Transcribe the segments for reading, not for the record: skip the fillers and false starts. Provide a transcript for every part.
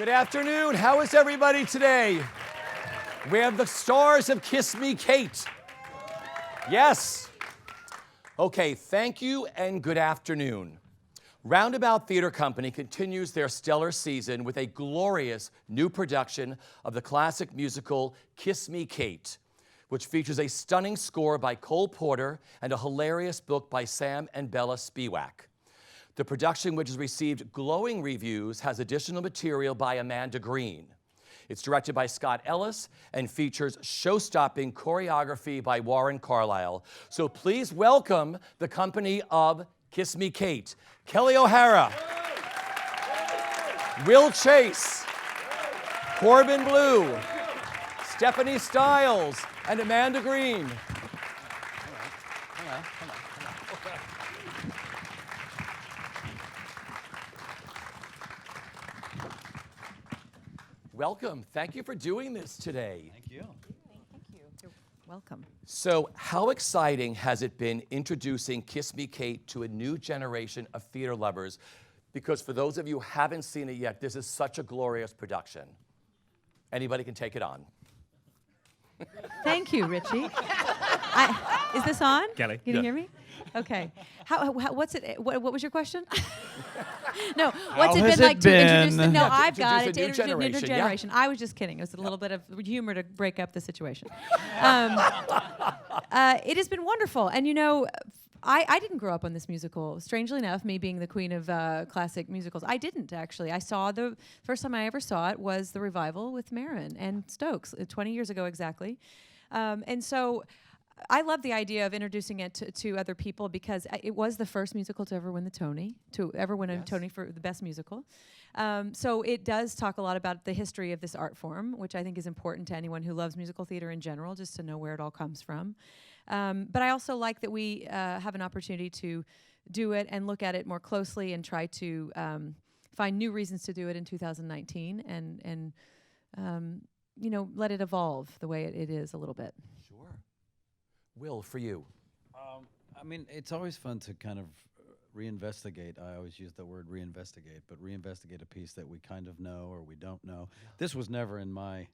Good afternoon. How is everybody today? We have the stars of Kiss Me, Kate. Yes. Okay, thank you and good afternoon. Roundabout Theater Company continues their stellar season with a glorious new production of the classic musical Kiss Me, Kate, which features a stunning score by Cole Porter and a hilarious book by Sam and Bella Spewack. The production, which has received glowing reviews, has additional material by Amanda Green. It's directed by Scott Ellis and features show-stopping choreography by Warren Carlyle. So please welcome the company of Kiss Me, Kate. Kelli O'Hara, Will Chase, Corbin Bleu, Stephanie Stiles, and Amanda Green. Welcome. Thank you for doing this today. Thank you. Thank you. You're welcome. So, how exciting has it been introducing Kiss Me, Kate to a new generation of theater lovers? Because for those of you who haven't seen it yet, this is such a glorious production. Anybody can take it on. Thank you, Richie. Is this on? Kelli. Can you hear me? Okay. What's it? What was your question? No. What's it been like to introduce? No, I've got it. To introduce a new generation. I was just kidding. It was a little bit of humor to break up the situation. It has been wonderful, and you know, I didn't grow up on this musical. Strangely enough, me being the queen of classic musicals, I didn't actually. I saw the first time I ever saw it was the revival with Marin and Stokes 20 years ago exactly, and so. I love the idea of introducing it to other people because it was the first musical to ever win the Tony, to ever win a Tony for the best musical. So it does talk a lot about the history of this art form, which I think is important to anyone who loves musical theater in general, just to know where it all comes from. But I also like that we have an opportunity to do it and look at it more closely and try to find new reasons to do it in 2019 and you know, let it evolve the way it is a little bit. Sure. Will, for you. I mean, it's always fun to kind of reinvestigate. I always use the word reinvestigate, but reinvestigate a piece that we kind of know or we don't know. Yeah. This was never in my,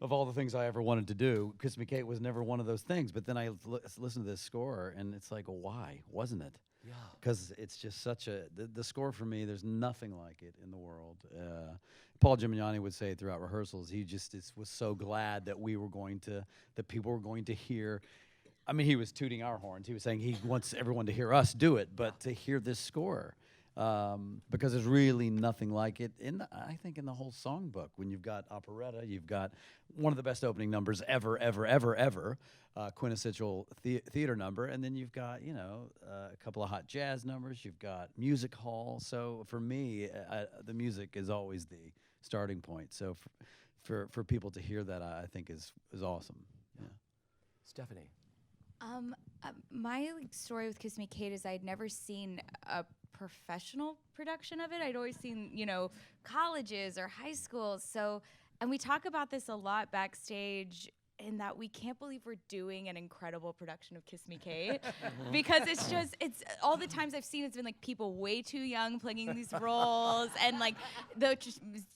of all the things I ever wanted to do, Kiss Me, Kate was never one of those things. But then I listened to this score, and it's like, why wasn't it? Yeah. Because it's just such a, the score for me, there's nothing like it in the world. Paul Gimignani would say throughout rehearsals, he just was so glad that that people were going to hear. I mean, he was tooting our horns. He was saying he wants everyone to hear us do it, but to hear this score, because there's really nothing like it I think in the whole songbook. When you've got operetta, you've got one of the best opening numbers ever, quintessential theater number, and then you've got, you know, a couple of hot jazz numbers. You've got music hall. So for me, the music is always the starting point. So for people to hear that, I think is awesome. Yeah. Stephanie. My story with Kiss Me, Kate is I'd never seen a professional production of it. I'd always seen, you know, colleges or high schools. So, and we talk about this a lot backstage in that we can't believe we're doing an incredible production of Kiss Me, Kate, because it's all the times I've seen it's been like people way too young playing these roles, and like the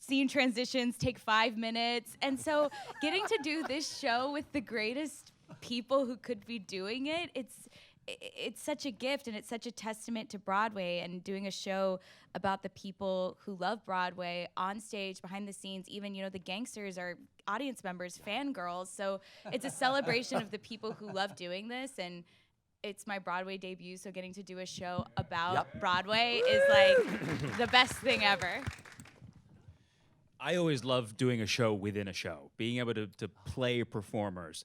scene transitions take 5 minutes. And so getting to do this show with the greatest people who could be doing it, it's such a gift, and it's such a testament to Broadway and doing a show about the people who love Broadway on stage, behind the scenes. Even, you know, the gangsters are audience members, fangirls. So it's a celebration of the people who love doing this, and it's my Broadway debut, so getting to do a show about Broadway is like the best thing ever. I always love doing a show within a show, being able to play performers.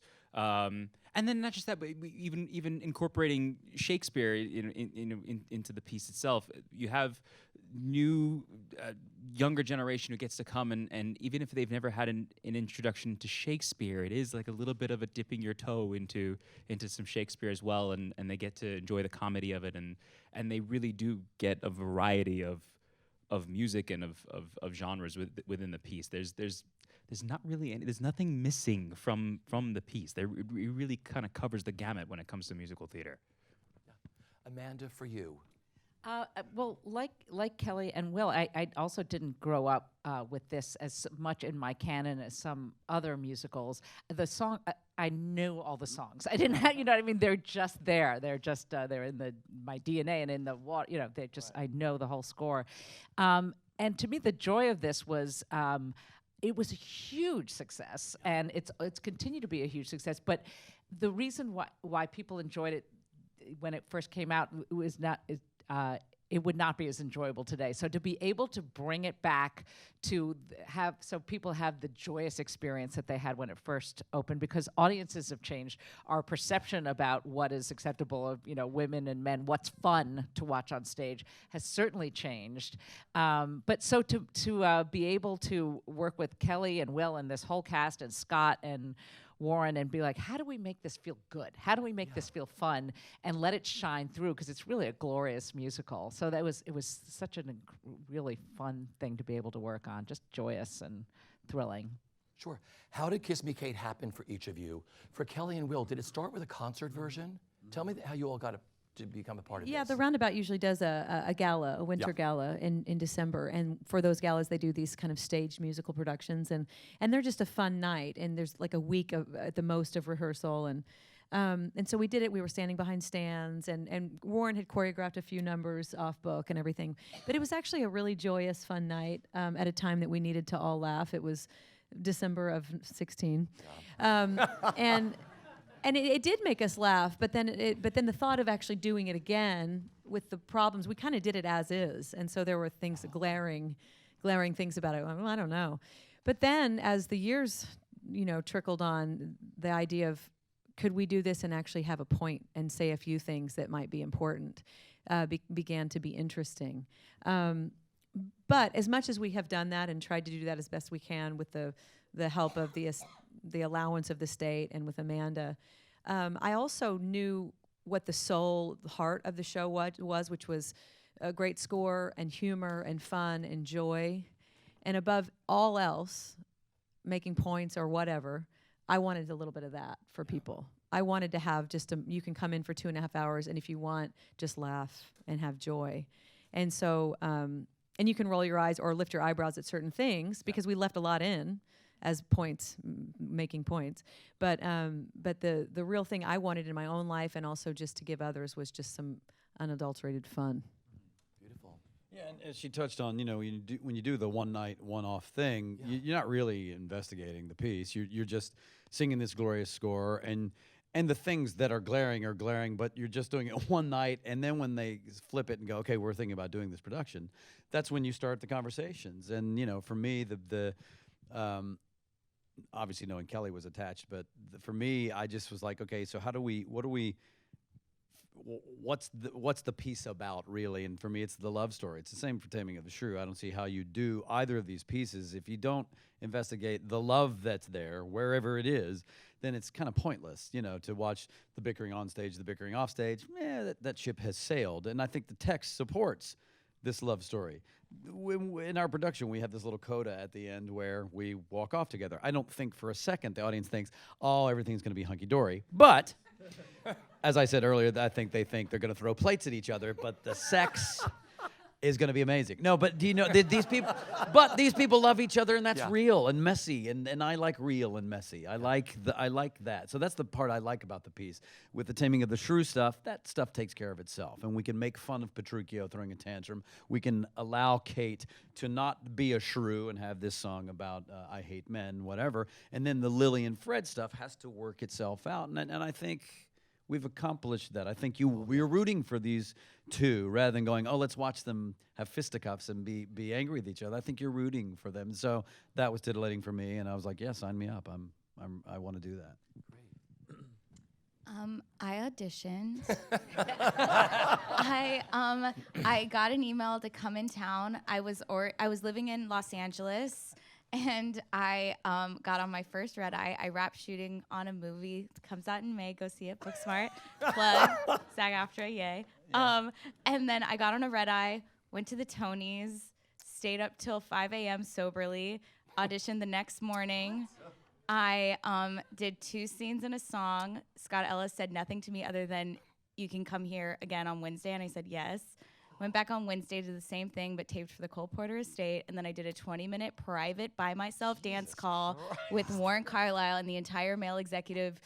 And then not just that, but even incorporating Shakespeare into the piece itself. You have new, younger generation who gets to come, and even if they've never had an introduction to Shakespeare, it is like a little bit of a dipping your toe into some Shakespeare as well, and they get to enjoy the comedy of it, and they really do get a variety of music and of genres within the piece. There's not really there's nothing missing from the piece. It really kind of covers the gamut when it comes to musical theater. Amanda, for you. Well, like Kelly and Will, I also didn't grow up with this as much in my canon as some other musicals. The song, I knew all the songs. I didn't have, you know what I mean? They're just there. They're just they're in my DNA and in the water. You know, they just I know the whole score. And to me, the joy of this was. It was a huge success, and it's continued to be a huge success. But the reason why people enjoyed it when it first came out was not. It would not be as enjoyable today. So to be able to bring it back to have so people have the joyous experience that they had when it first opened, because audiences have changed. Our perception about what is acceptable of women and men, what's fun to watch on stage, has certainly changed. But so to be able to work with Kelly and Will and this whole cast and Scott and Warren and be like, how do we make this feel good? How do we make this feel fun and let it shine through? Because it's really a glorious musical. So it was such a really fun thing to be able to work on, just joyous and thrilling. Sure. How did Kiss Me Kate happen for each of you? For Kelly and Will, did it start with a concert version? Tell me how you all got to become a part of this. Yeah, the Roundabout usually does a gala, a winter gala in December, and for those galas they do these kind of staged musical productions, and they're just a fun night, and there's like a week of, at the most, of rehearsal, and so we did it. We were standing behind stands, and Warren had choreographed a few numbers off book and everything, but it was actually a really joyous, fun night at a time that we needed to all laugh. It was December of 16, And it did make us laugh, but then the thought of actually doing it again with the problems, we kind of did it as is, and so there were things, glaring things about it. Well, I don't know. But then as the years, trickled on, the idea of could we do this and actually have a point and say a few things that might be important began to be interesting. But as much as we have done that and tried to do that as best we can with the help of the allowance of the state and with Amanda, I also knew what the soul, the heart of the show was, which was a great score and humor and fun and joy. And above all else, making points or whatever, I wanted a little bit of that for people. I wanted to have you can come in for 2.5 hours, and if you want, just laugh and have joy. And so, and you can roll your eyes or lift your eyebrows at certain things, because we left a lot in as points, making points. But the real thing I wanted in my own life, and also just to give others, was just some unadulterated fun. Beautiful. Yeah, and as she touched on, when you do the one night, one-off thing, you're not really investigating the piece. You're just singing this glorious score, and the things that are glaring, but you're just doing it one night, and then when they flip it and go, okay, we're thinking about doing this production, that's when you start the conversations. And for me, obviously knowing Kelly was attached, but for me, I just was like, okay, so what's the piece about, really? And for me, it's the love story. It's the same for Taming of the Shrew. I don't see how you do either of these pieces if you don't investigate the love that's there, wherever it is. Then it's kind of pointless, to watch the bickering on stage, the bickering off stage. That ship has sailed. And I think the text supports this love story. In our production, we have this little coda at the end where we walk off together. I don't think for a second the audience thinks, oh, everything's going to be hunky-dory. But, as I said earlier, I think they think they're going to throw plates at each other, but the sex is going to be amazing. No, but do you know, these people love each other, and that's real and messy, and I like real and messy. I like that. So that's the part I like about the piece. With the Taming of the Shrew stuff, that stuff takes care of itself, and we can make fun of Petruchio throwing a tantrum. We can allow Kate to not be a shrew and have this song about I hate men, whatever, and then the Lily and Fred stuff has to work itself out, and I think we've accomplished that. I think we're rooting for these two rather than going, oh, let's watch them have fisticuffs and be angry with each other. I think you're rooting for them. So that was titillating for me, and I was like, yeah, sign me up. I want to do that. Great. I auditioned. I got an email to come in town. I was living in Los Angeles. And I got on my first red eye. I wrapped shooting on a movie. It comes out in May. Go see it. Booksmart. Plug. SAG-AFTRA. Yay. Yeah. And then I got on a red eye, went to the Tonys, stayed up till 5 a.m. soberly, auditioned the next morning. I did 2 scenes and a song. Scott Ellis said nothing to me other than, you can come here again on Wednesday. And I said yes. Went back on Wednesday, did the same thing, but taped for the Cole Porter Estate. And then I did a 20-minute private by myself dance call with Warren Carlyle and the entire male executive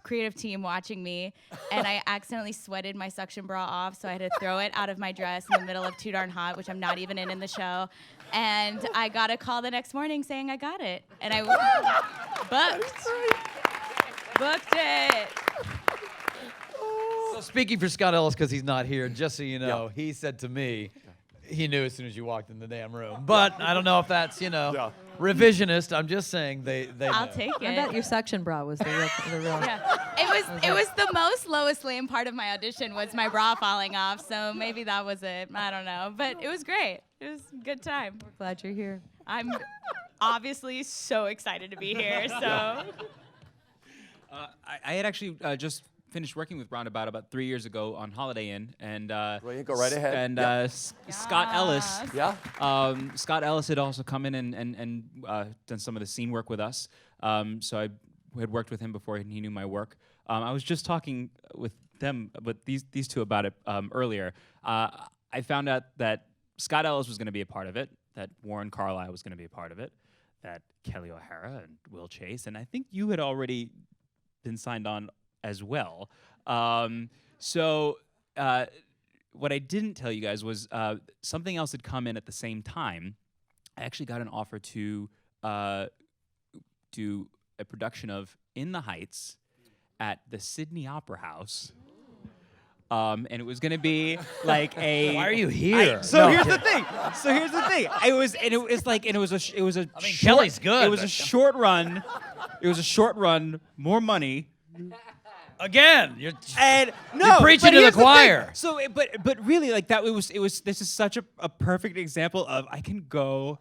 creative team watching me. And I accidentally sweated my suction bra off, so I had to throw it out of my dress in the middle of Too Darn Hot, which I'm not even in the show. And I got a call the next morning saying I got it. And I booked it. So speaking for Scott Ellis, because he's not here, just so you know, he said to me, he knew as soon as you walked in the damn room. But I don't know if that's, revisionist. I'm just saying they I'll know. take I it. bet your suction bra was the real. Yeah. It was the most lowest lame part of my audition was my bra falling off, so maybe that was it. I don't know. But it was great. It was a good time. Glad you're here. I'm obviously so excited to be here, so. I had actually just finished working with Roundabout about 3 years ago on Holiday Inn, and Brilliant, go right ahead. And Scott Ellis. Yeah. Scott Ellis had also come in and done some of the scene work with us. So I had worked with him before, and he knew my work. I was just talking with these two about it earlier. I found out that Scott Ellis was going to be a part of it, that Warren Carlyle was going to be a part of it, that Kelli O'Hara and Will Chase, and I think you had already been signed on as well. So what I didn't tell you guys was something else had come in at the same time. I actually got an offer to do a production of In the Heights at the Sydney Opera House. And it was going to be like a. Why are you here? Here's the thing. It was a. I mean, Kelly's good. It was a short run. More money. Again, you're preaching but to the here's thing. choir. So, but really, like that. It was. This is such a perfect example of I can go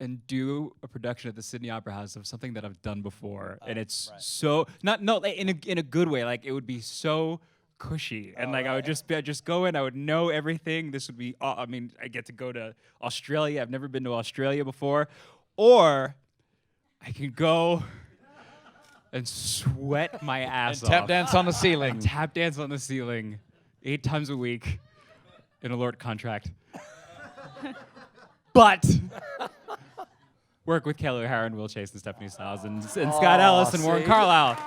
and do a production at the Sydney Opera House of something that I've done before, and it's so in a good way. Like it would be so cushy, and like I'd just go in. I would know everything. This would be. I mean, I get to go to Australia. I've never been to Australia before, or I can go and sweat my ass off. Tap dance on the ceiling. Tap dance on the ceiling 8 times a week in a Lord contract. But work with Kelli O'Hara and Will Chase and Stephanie Styles and Scott Ellis and Warren Carlyle.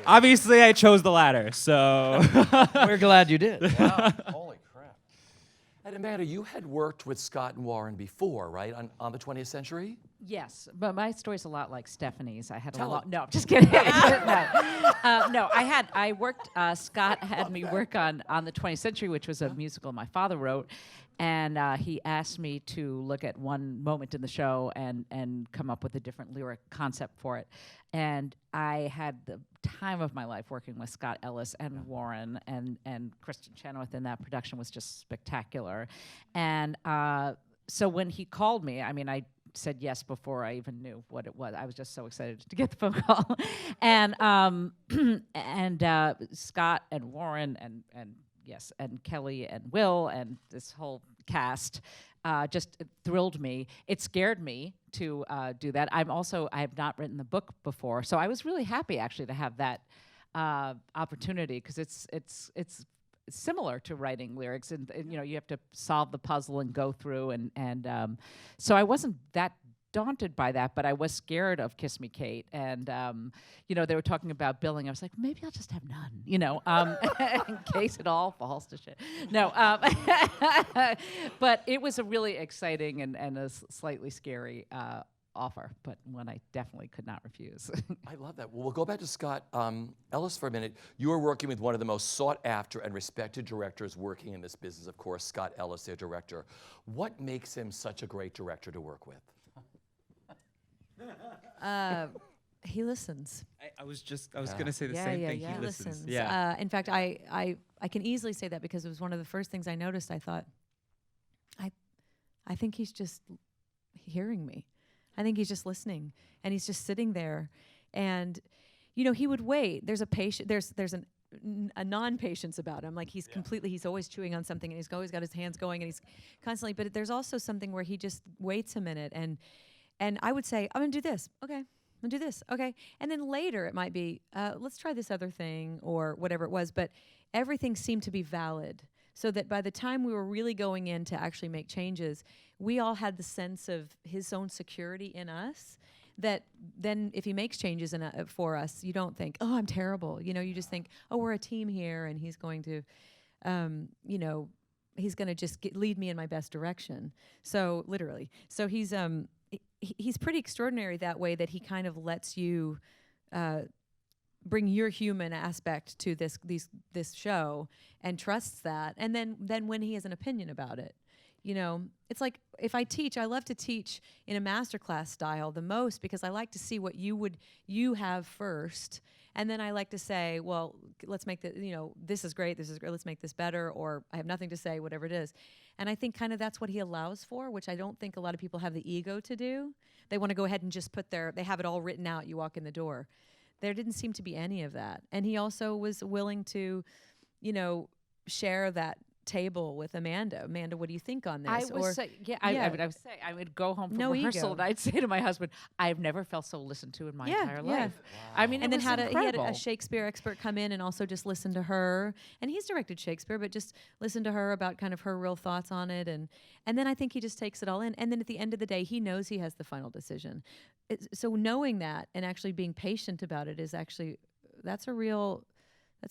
Obviously, I chose the latter, so. We're glad you did. Wow. Holy crap. And Amanda, you had worked with Scott and Warren before, right, on the 20th Century? Yes, but my story's a lot like Stephanie's. I had Tell a lot. it. No, I'm just kidding. No, I worked. Scott had me work on the 20th Century, which was a musical my father wrote, and he asked me to look at one moment in the show and come up with a different lyric concept for it. And I had the time of my life working with Scott Ellis and Warren and Kristen Chenoweth in that production was just spectacular. And so when he called me, I mean, I said yes before I even knew what it was. I was just so excited to get the phone call. And Scott and Warren and Kelli and Will and this whole cast just thrilled me. It scared me to do that. I have not written the book before, so I was really happy actually to have that opportunity because it's similar to writing lyrics, and you have to solve the puzzle and go through, and so I wasn't that daunted by that, but I was scared of Kiss Me Kate, and they were talking about billing. I was like, maybe I'll just have none, in case it all falls to shit. No, but it was a really exciting and a slightly scary offer, but one I definitely could not refuse. I love that. Well, we'll go back to Scott Ellis for a minute. You are working with one of the most sought after and respected directors working in this business, of course, Scott Ellis, their director. What makes him such a great director to work with? He listens. I was going to say the same thing. He He listens. listens. In fact, I can easily say that because it was one of the first things I noticed. I thought, I think he's just hearing me. I think he's just listening, and he's just sitting there, and he would wait. There's a patient. There's a non-patience about him. Like he's always chewing on something, and he's always got his hands going, and he's constantly. But there's also something where he just waits a minute, and I would say, I'm gonna do this. Okay. I'll do this. Okay. And then later it might be, let's try this other thing or whatever it was. But everything seemed to be valid. So that by the time we were really going in to actually make changes, we all had the sense of his own security in us, that then if he makes changes for us, you don't think, oh, I'm terrible. You know, you just think, oh, we're a team here, and he's going to, you know, he's going to just lead me in my best direction. So literally. So he's pretty extraordinary that way, that he kind of lets you bring your human aspect to this show and trusts that. And then when he has an opinion about it, you know, it's like if I teach, I love to teach in a masterclass style the most, because I like to see what you have first. And then I like to say, well, let's make the, you know, this is great, let's make this better, or I have nothing to say, whatever it is. And I think kind of that's what he allows for, which I don't think a lot of people have the ego to do. They want to go ahead and just they have it all written out, you walk in the door. There didn't seem to be any of that. And he also was willing to, you know, share that table with Amanda. Amanda, what do you think on this? I would go home from No rehearsal ego. and I'd say to my husband, I've never felt so listened to in my entire life. I mean, And it then was he had incredible. a Shakespeare expert come in and also just listen to her. And he's directed Shakespeare, but just listen to her about kind of her real thoughts on it. And then I think he just takes it all in. And then at the end of the day, he knows he has the final decision. So knowing that and actually being patient about it is actually, that's a real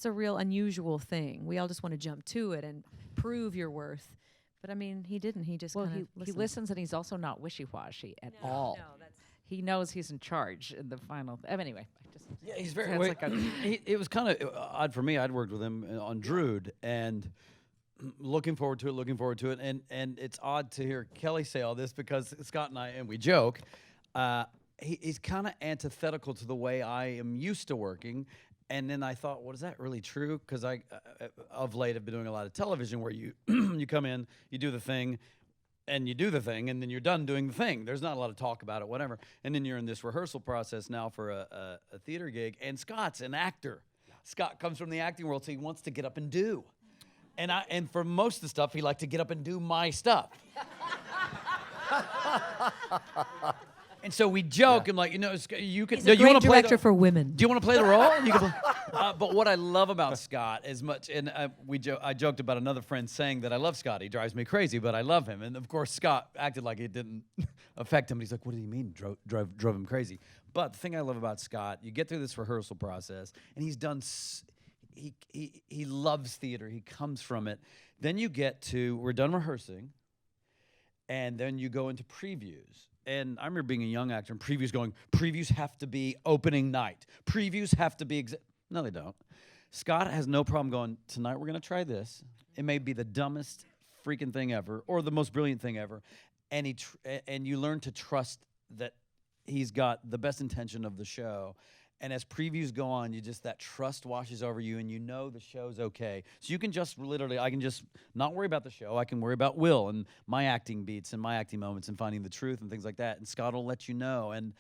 unusual thing. We all just want to jump to it and prove your worth. But I mean, he didn't. He just he listens, and he's also not wishy-washy at all. No, that's He knows he's in charge in the final. Anyway, Yeah, he's very. Sounds like It was kind of odd for me. I'd worked with him on Drood, and looking forward to it. And it's odd to hear Kelly say all this, because Scott and I, and we joke, he's kind of antithetical to the way I am used to working. And then I thought, well, is that really true? Because I, of late, have been doing a lot of television where you you come in, you do the thing, and then you're done doing the thing. There's not a lot of talk about it, whatever. And then you're in this rehearsal process now for a theater gig, and Scott's an actor. Scott comes from the acting world, so he wants to get up and do. And for most of the stuff, he liked to get up and do my stuff. And so we joke. I'm like, you know, you can. He's a great director for women. Do you want to play the role? You can play. But what I love about Scott as much, and I joked about another friend saying that I love Scott. He drives me crazy, but I love him. And of course, Scott acted like it didn't affect him. He's like, what do you mean drove him crazy? But the thing I love about Scott, you get through this rehearsal process, and he's done. He loves theater. He comes from it. Then you get to, we're done rehearsing, and then you go into previews. And I remember being a young actor and previews have to be opening night. Previews have to be, no, they don't. Scott has no problem going, tonight we're going to try this. It may be the dumbest freaking thing ever or the most brilliant thing ever. And and you learn to trust that he's got the best intention of the show. And as previews go on, that trust washes over you, and you know the show's okay. So you can just I can just not worry about the show. I can worry about Will and my acting beats and my acting moments and finding the truth and things like that. And Scott will let you know. And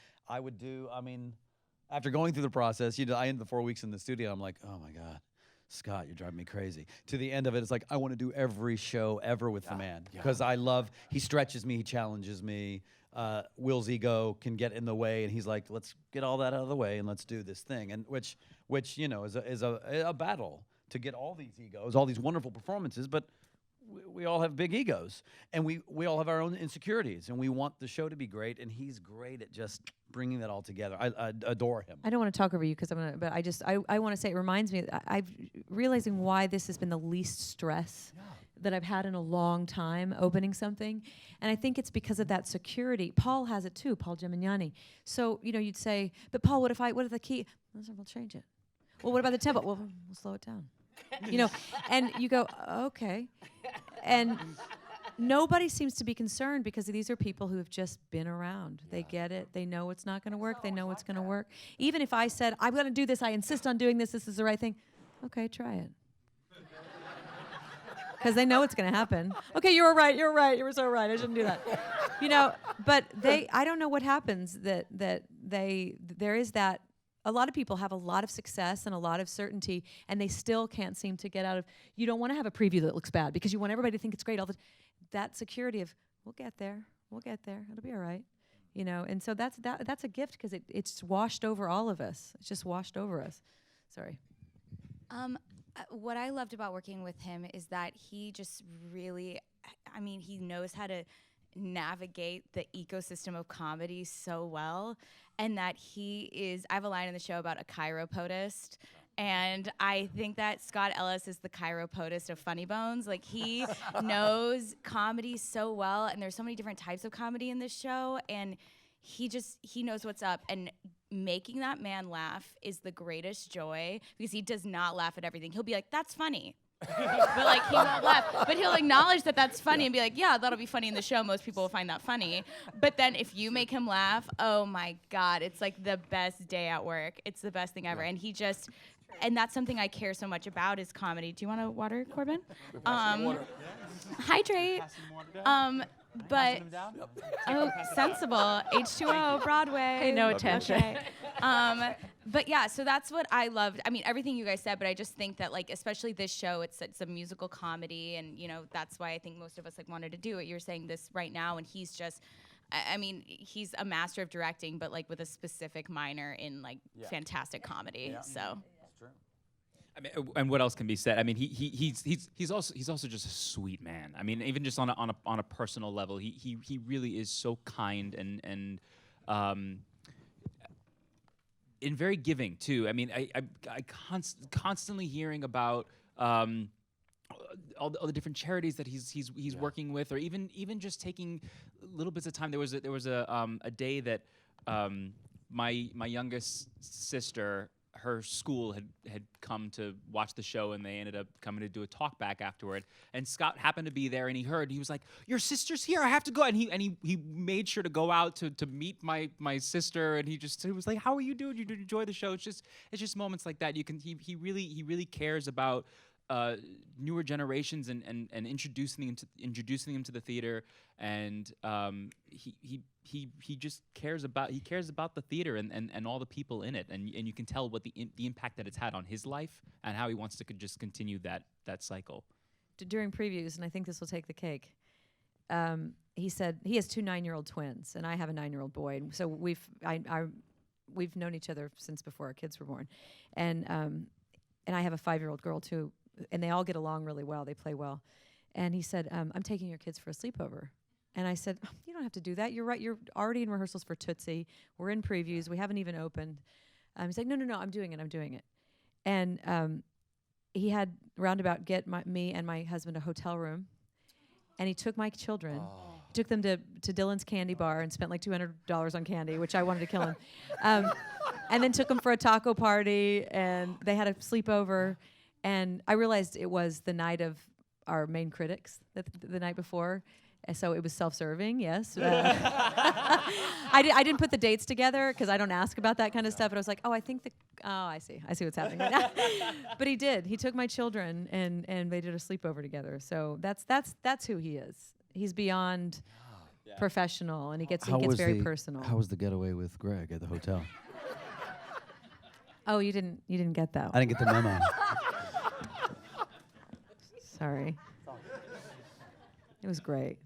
after going through the process, I ended the 4 weeks in the studio. I'm like, oh my God, Scott, you're driving me crazy. To the end of it, it's like, I want to do every show ever with the man. Because he stretches me, he challenges me. Will's ego can get in the way, and he's like, let's get all that out of the way and let's do this thing. And which is a battle to get all these egos, all these wonderful performances, but we all have big egos, and we all have our own insecurities, and we want the show to be great, and he's great at just bringing that all together. I adore him. I don't want to talk over you, but I want to say it reminds me, I've realizing why this has been the least stress that I've had in a long time opening something. And I think it's because of that security. Paul has it too, Paul Gemignani. So, you'd say, but Paul, what if the key? We'll change it. Well, what about the tempo? Well, we'll slow it down. And you go, okay. And nobody seems to be concerned, because these are people who have just been around. Yeah. They get it. They know it's not going to work. They know it's going to work. Even if I said, I'm going to do this, I insist on doing this, this is the right thing. Okay, try it. Because they know it's going to happen. Okay, you were right. You were so right. I shouldn't do that. But I don't know what happens there is that. A lot of people have a lot of success and a lot of certainty, and they still can't seem to get out of. You don't want to have a preview that looks bad, because you want everybody to think it's great. That security of, we'll get there. It'll be all right. you know. And so that's a gift because it's washed over all of us. It's just washed over us. Sorry. What I loved about working with him is that he just really, I mean, he knows how to navigate the ecosystem of comedy so well, and that I have a line in the show about a chiropodist, and I think that Scott Ellis is the chiropodist of Funny Bones. Like, he knows comedy so well, and there's so many different types of comedy in this show, and he knows what's up, and making that man laugh is the greatest joy, because he does not laugh at everything. He'll be like, that's funny. But like, he won't laugh, but he'll acknowledge that that's funny and be like, yeah, that'll be funny in the show. Most people will find that funny. But then if you make him laugh, oh my God, it's like the best day at work. It's the best thing ever. And and that's something I care so much about is comedy. Do you want a water, Corbin? Hydrate. But sensible. H2O, Broadway. Pay no attention. Okay. But yeah, so that's what I loved. I mean, everything you guys said, but I just think that, like, especially this show, it's a musical comedy, and you know, that's why I think most of us like wanted to do it. You're saying this right now, and he's just, I mean, he's a master of directing, but like with a specific minor in like fantastic comedy. Yeah. So. I mean, and what else can be said? I mean, he's also just a sweet man. I mean, even just on a personal level, he really is so kind and very giving too. I mean, I constantly hearing about all the different charities that he's working with, or even just taking little bits of time. There was a day that my youngest sister, her school had come to watch the show, and they ended up coming to do a talk back afterward. And Scott happened to be there, and he was like, "Your sister's here. I have to go." And he made sure to go out to meet my sister. And he was like, "How are you doing? You enjoy the show?" It's just moments like that. He really cares about newer generations and introducing them to the theater, and he just cares about the theater and all the people in it, and you can tell what the impact that it's had on his life and how he wants to just continue that cycle. During previews, and I think this will take the cake, he said he has 2 9-year-old twins, and I have a 9-year-old boy, and so we've known each other since before our kids were born, and I have a 5-year-old girl too. And they all get along really well. They play well. And he said, I'm taking your kids for a sleepover. And I said, you don't have to do that. You're right. You're already in rehearsals for Tootsie. We're in previews. We haven't even opened. He's like, no, I'm doing it. And he had roundabout get me and my husband a hotel room. And he took my children. Oh. He took them to Dylan's Candy Bar and spent like $200 on candy, which I wanted to kill him. And then took them for a taco party. And they had a sleepover. And I realized it was the night of our main critics, the night before. And so it was self-serving, yes. I didn't put the dates together because I don't ask about that kind of stuff. But I was like, I see what's happening right now. But he did. He took my children and they did a sleepover together. So that's who he is. He's beyond professional, and he gets very personal. How was the getaway with Greg at the hotel? Oh, you didn't get that one. I didn't get the memo. Sorry. It was great.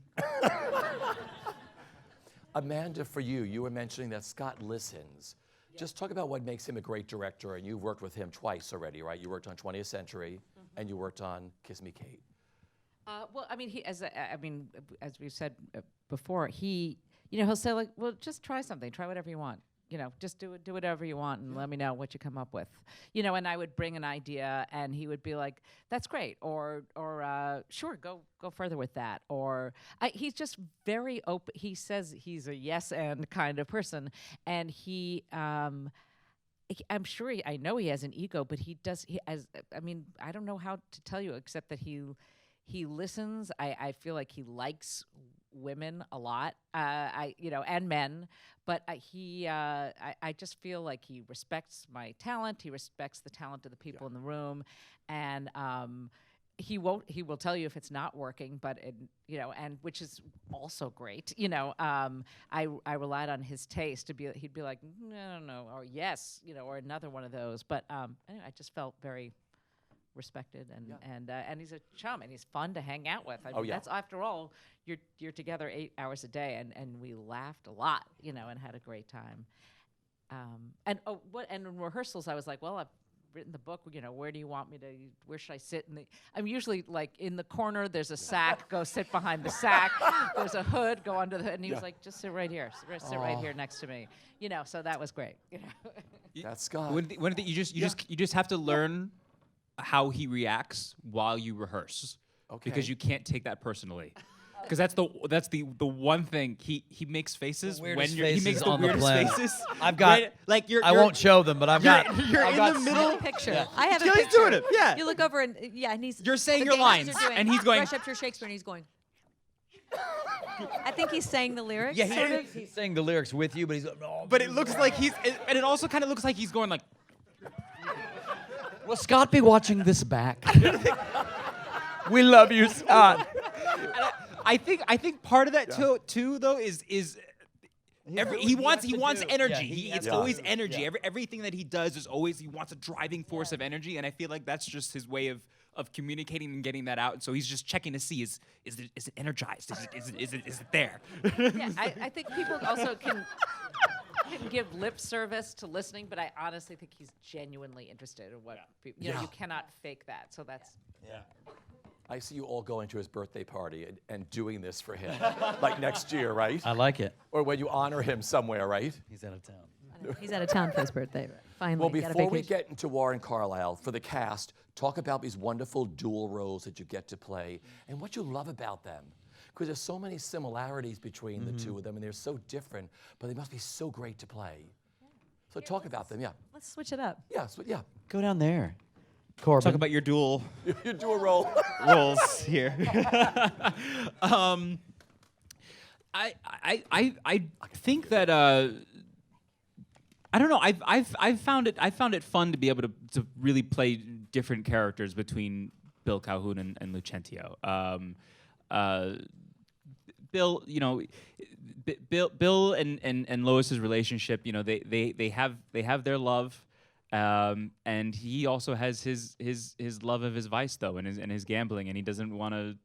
Amanda, for you were mentioning that Scott listens. Yes. Just talk about what makes him a great director, and you've worked with him twice already, right? You worked on 20th Century, and you worked on Kiss Me, Kate. Well, I mean, as we've said before, he'll say like, well, just try something, try whatever you want. You know, just do whatever you want and let me know what you come up with. You know, and I would bring an idea and he would be like, that's great. Or sure, go further with that. Or he's just very open. He says he's a yes and kind of person. And I'm sure I know he has an ego, but I don't know how to tell you except that he listens. I feel like he likes women a lot, and men, but I just feel like he respects my talent. He respects the talent of the people in the room, and he will tell you if it's not working, but and which is also great. I relied on his taste he'd be like, no, or yes, or another one of those. But anyway, I just felt very respected, and he's a chum, and he's fun to hang out with. I Oh, mean, yeah. that's after all, you're together 8 hours a day, and we laughed a lot, and had a great time. And in rehearsals, I was like, well, I've written the book, where should I sit? I'm usually like in the corner, there's a sack, go sit behind the sack. There's a hood, go under the hood. And he was like, just sit right here, sit right here next to me. So that was great. That's Scott. You just have to learn how he reacts while you rehearse. Okay. Because you can't take that personally. Because that's the one thing he makes faces when weirdest he faces makes the on the weirdest planet. faces. I've got. Right? Like I won't show them, but I've got. You're I've in got the s- middle. Picture. Yeah. I have a He's picture. doing it, yeah. You look over and and he's. You're saying the your gangsters lines, are doing, and he's going- Brush up to Shakespeare, and he's going. I think he's saying the lyrics. Yeah, sort of. he's saying the lyrics with you, but he's like, no. But it looks like and it also kind of looks like he's going like. Will Scott be watching this back? We love you, Scott. I think part of that too though is he wants energy. Yeah, he has It's to always do. energy. Yeah. Everything that he does is always he wants a driving force of energy, and I feel like that's just his way of communicating and getting that out. And so he's just checking to see is it energized? Is it there? Yeah, I think people also can give lip service to listening, but I honestly think he's genuinely interested in what people. Yeah. You cannot fake that. So that's. I see you all going to his birthday party and doing this for him, like next year, right? I like it. Or when you honor him somewhere, right? He's out of town. He's out of town for his birthday. Finally, Well, got a before we vacation. get into Warren Carlyle, for the cast, talk about these wonderful dual roles that you get to play and what you love about them. Because there's so many similarities between the two of them, and they're so different, but they must be so great to play. So talk about them, yeah. Let's switch it up. Yeah, so, yeah. Go down there, Corbin. Talk about your dual You do a role. roles here. I think that I don't know. I've found it fun to be able to really play different characters between Bill Calhoun and Lucentio. Bill, Bill and Lois's relationship, they have their love. And he also has his love of his vice though, and his gambling, and he doesn't want to.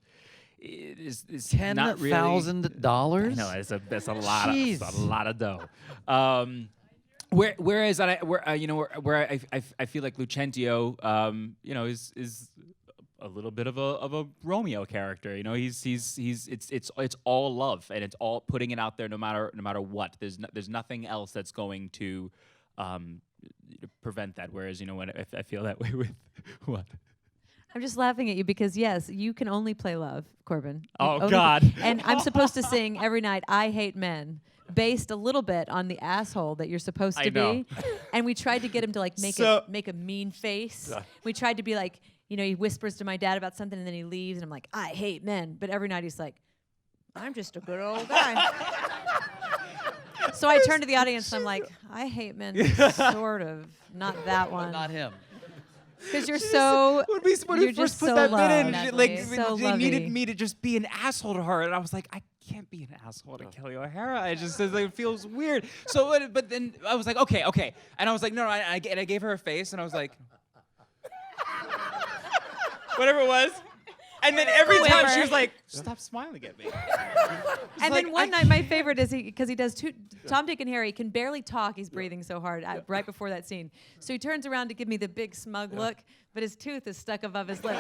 Is not really $10,000? No, that's a lot. Jeez. Of, a lot of dough. Whereas I feel like Lucentio, is a little bit of a Romeo character. It's all love, and it's all putting it out there no matter what. There's nothing else that's going to prevent that. Whereas when I feel that way with what. I'm just laughing at you because, yes, you can only play love, Corbin. You Oh, only- God. And I'm supposed to sing every night, I Hate Men, based a little bit on the asshole that you're supposed to I know. be. And we tried to get him to, like, make a mean face. Yeah. We tried to be like, he whispers to my dad about something, and then he leaves, and I'm like, I hate men. But every night he's like, I'm just a good old guy. So I turn to the audience, and I'm like, I hate men, sort of. Not that one. Not him. Because you're so. When we you're first just put so that bit in, lovely. So they needed lovey. me to just be an asshole to her, and I was like, I can't be an asshole to Kelli O'Hara. I just it feels weird. So, but then I was like, okay, and I was like, no, I gave her a face, and I was like, whatever it was. And then every time she was like, stop smiling at me. And like, then one night, my favorite is because he does Tom, Dick, and Harry. He can barely talk. He's breathing so hard right before that scene. So he turns around to give me the big smug look, but his tooth is stuck above his lip.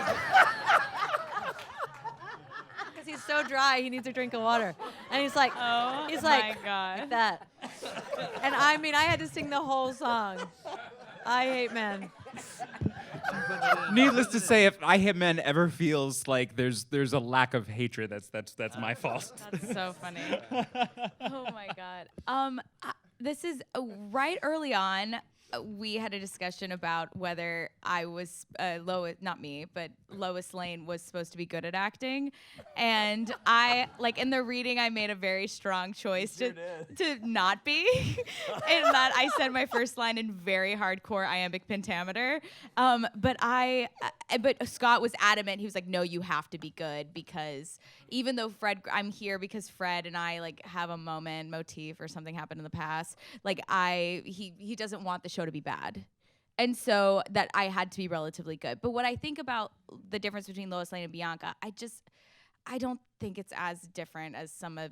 Because he's so dry, he needs a drink of water. And he's like, God. like that. And I mean, I had to sing the whole song. I hate men. Needless to say, if I Hate Men ever feels like there's a lack of hatred, that's my fault. That's so funny. Oh my God. This is right early on. We had a discussion about whether I was Lois, not me, but Lois Lane was supposed to be good at acting, and I in the reading I made a very strong choice to not be, in that I said my first line in very hardcore iambic pentameter, but Scott was adamant. He was like, "No, you have to be good because even though I'm here because Fred and I have a motif or something happened in the past. He doesn't want the show to be bad." And so that I had to be relatively good. But what I think about the difference between Lois Lane and Bianca, I don't think it's as different as some of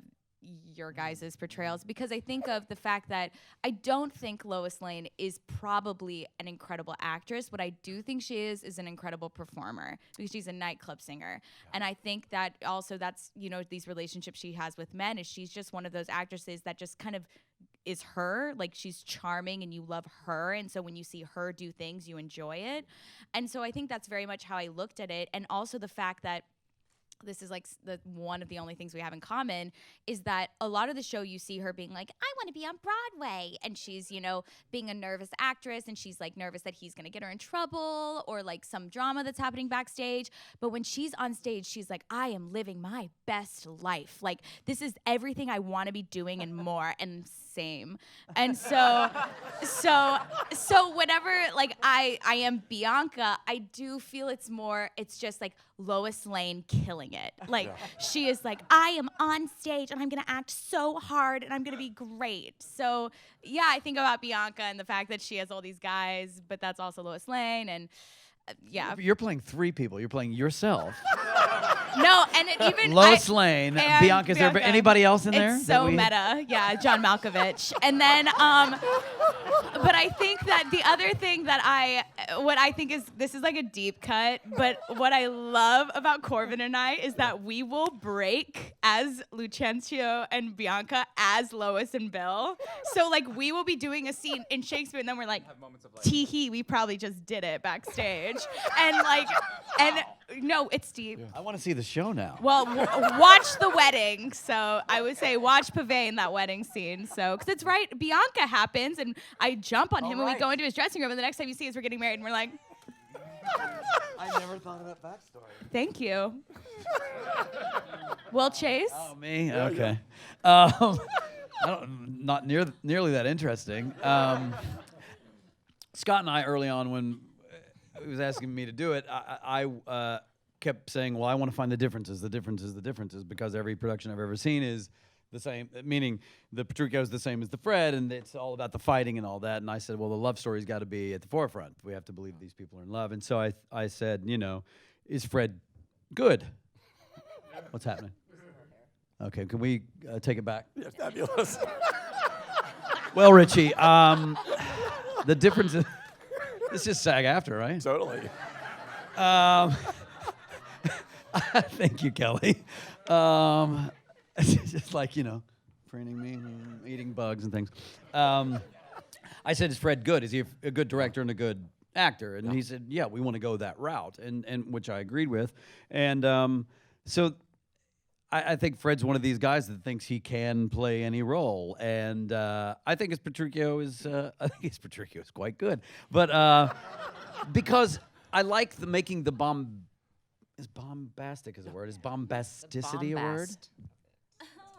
your guys' portrayals, because I think of the fact that I don't think Lois Lane is probably an incredible actress. What I do think she is an incredible performer, because she's a nightclub singer. And I think that also that's, these relationships she has with men, is she's just one of those actresses that just kind of is her. Like, she's charming and you love her. And so when you see her do things, you enjoy it. And so I think that's very much how I looked at it. And also the fact that this is like one of the only things we have in common, is that a lot of the show you see her being like, I want to be on Broadway. And she's, being a nervous actress, and she's like nervous that he's going to get her in trouble, or like some drama that's happening backstage. But when she's on stage, she's like, I am living my best life. Like, this is everything I want to be doing and more. And same. And so whenever like I am Bianca, I do feel it's just like Lois Lane killing it. Like, she is like, I am on stage and I'm gonna act so hard and I'm gonna be great. So yeah, I think about Bianca and the fact that she has all these guys, but that's also Lois Lane. And yeah. You're playing three people. You're playing yourself. No, and it even Lois Lane, and Bianca. Is there anybody else in there? It's so meta. Yeah, John Malkovich. And then, but I think that the other thing that what I think is, this is like a deep cut, but what I love about Corbin and I is that we will break as Lucentio and Bianca as Lois and Bill. So like, we will be doing a scene in Shakespeare, and then we're like, tee-hee, we probably just did it backstage. And no, it's deep. Yeah. I want to see the show now. Well, watch the wedding. So I would say watch Pavane, that wedding scene. So, because it's right, Bianca happens, and I jump on him, and we go into his dressing room, and the next time you see us, we're getting married, and we're like, I never thought of that backstory. thank you. Will Chase? Oh, me? Okay. Not nearly that interesting. Scott and I, early on, when he was asking me to do it, I kept saying, well, I want to find the differences, because every production I've ever seen is the same, meaning the Petruchio is the same as the Fred, and it's all about the fighting and all that. And I said, well, the love story's got to be at the forefront. We have to believe these people are in love. And so I said, is Fred good? What's happening? Okay, can we take it back? Yeah, fabulous. Well, Richie, the difference is, it's just SAG-AFTRA, right? Totally. Thank you, Kelly. It's just like, training me, eating bugs and things. I said, is Fred good? Is he a good director and a good actor? And he said, yeah, we want to go that route, and which I agreed with. And so I think Fred's one of these guys that thinks he can play any role, and I think his Petruchio is quite good, but because I like making the is bombastic as a word? Is bombasticity a word?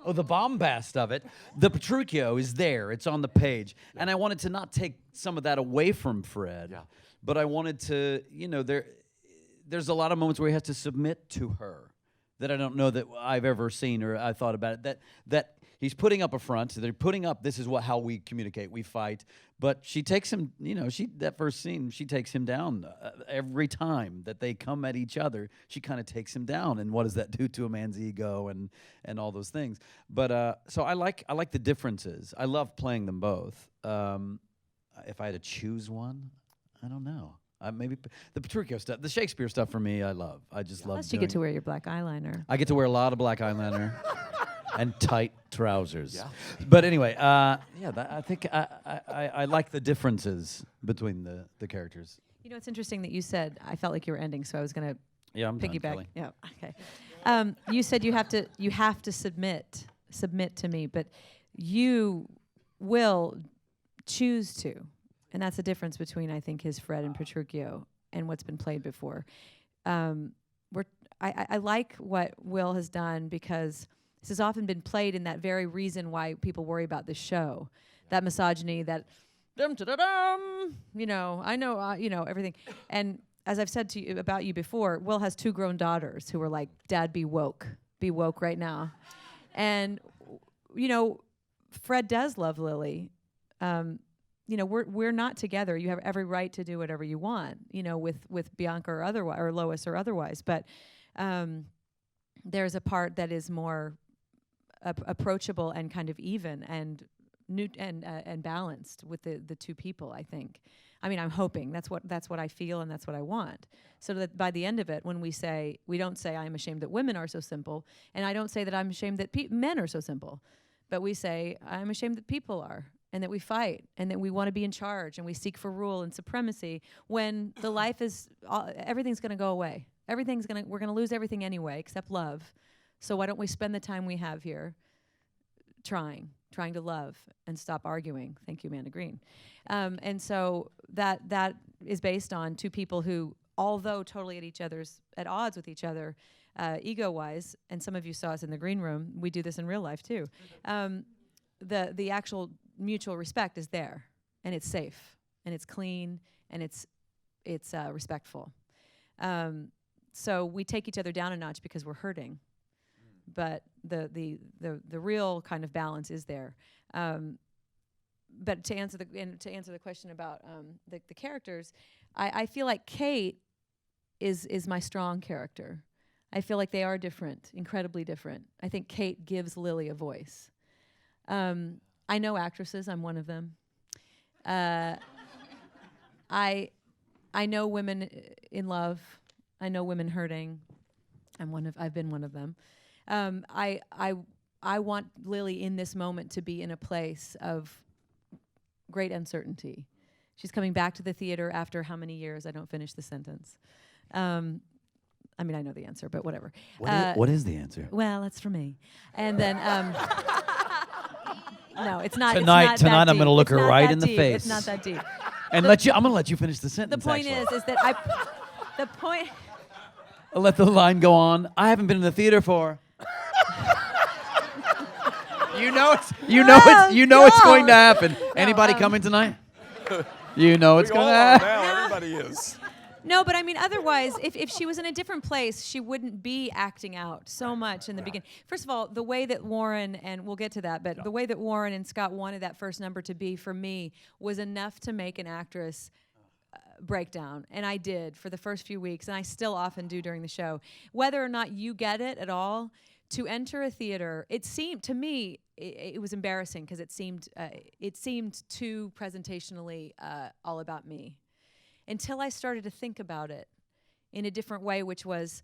Oh, the bombast of it. The Petruchio is there. It's on the page, and I wanted to not take some of that away from Fred, but I wanted to, there's a lot of moments where he has to submit to her that I don't know that I've ever seen or I thought about it. That he's putting up a front. So they're putting up, this is how we communicate, we fight. But she takes him, that first scene, she takes him down every time that they come at each other. She kind of takes him down. And what does that do to a man's ego and all those things? But so I like the differences. I love playing them both. If I had to choose one, I don't know. Maybe the Petruchio stuff, the Shakespeare stuff for me, I love. I just love. Plus, you get to wear your black eyeliner. I get to wear a lot of black eyeliner and tight trousers. Yeah. But anyway, I think I like the differences between the characters. It's interesting that you said, I felt like you were ending, so I was going to piggyback. Yeah, okay. You said you have to submit to me, but you will choose to. And that's the difference between, I think, his Fred and Petruchio and what's been played before. I like what Will has done, because this has often been played in that very reason why people worry about this show. That misogyny, that I know, everything. And as I've said to you about you before, Will has 2 grown daughters who are like, Dad, be woke right now. And, Fred does love Lily. we're not together. You have every right to do whatever you want, with Bianca or otherwise, or Lois or otherwise. But there's a part that is more approachable and kind of even and and balanced with the two people, I think. I mean, I'm hoping that's what I feel and that's what I want. So that by the end of it, when we don't say I'm ashamed that women are so simple, and I don't say that I'm ashamed that men are so simple, but we say I'm ashamed that people are, and that we fight, and that we want to be in charge, and we seek for rule and supremacy when the life is everything's going to go away. We're going to lose everything anyway except love. So why don't we spend the time we have here trying to love and stop arguing. Thank you, Amanda Green. And so that is based on two people who, although totally at odds with each other, ego-wise, and some of you saw us in the green room, we do this in real life too, the actual mutual respect is there, and it's safe, and it's clean, and it's respectful. So we take each other down a notch because we're hurting, but the real kind of balance is there. But to answer the question about the characters, I feel like Kate is my strong character. I feel like they are different, incredibly different. I think Kate gives Lily a voice. I know actresses. I'm one of them. I know women in love. I know women hurting. I've been one of them. I want Lily in this moment to be in a place of great uncertainty. She's coming back to the theater after how many years? I don't finish the sentence. I mean, I know the answer, but whatever. What is the answer? Well, that's for me. And then, no, it's not. Tonight, it's not that I'm going to deep. look It's her not right that in the deep. face. It's not that deep. And I'm going to let you finish the The sentence. point actually. is that the point. I'll let the line go on. I haven't been in the theater for. It's going to happen. Anybody coming tonight? You know it's going to happen. Now everybody is. No, but I mean, otherwise, if she was in a different place, she wouldn't be acting out so much in the beginning. First of all, the way that Warren, and we'll get to that, but the way that Warren and Scott wanted that first number to be, for me, was enough to make an actress break down. And I did for the first few weeks, and I still often do during the show. Whether or not you get it at all, to enter a theater, it seemed, to me, it was embarrassing because it seemed too presentationally all about me. Until I started to think about it in a different way, which was,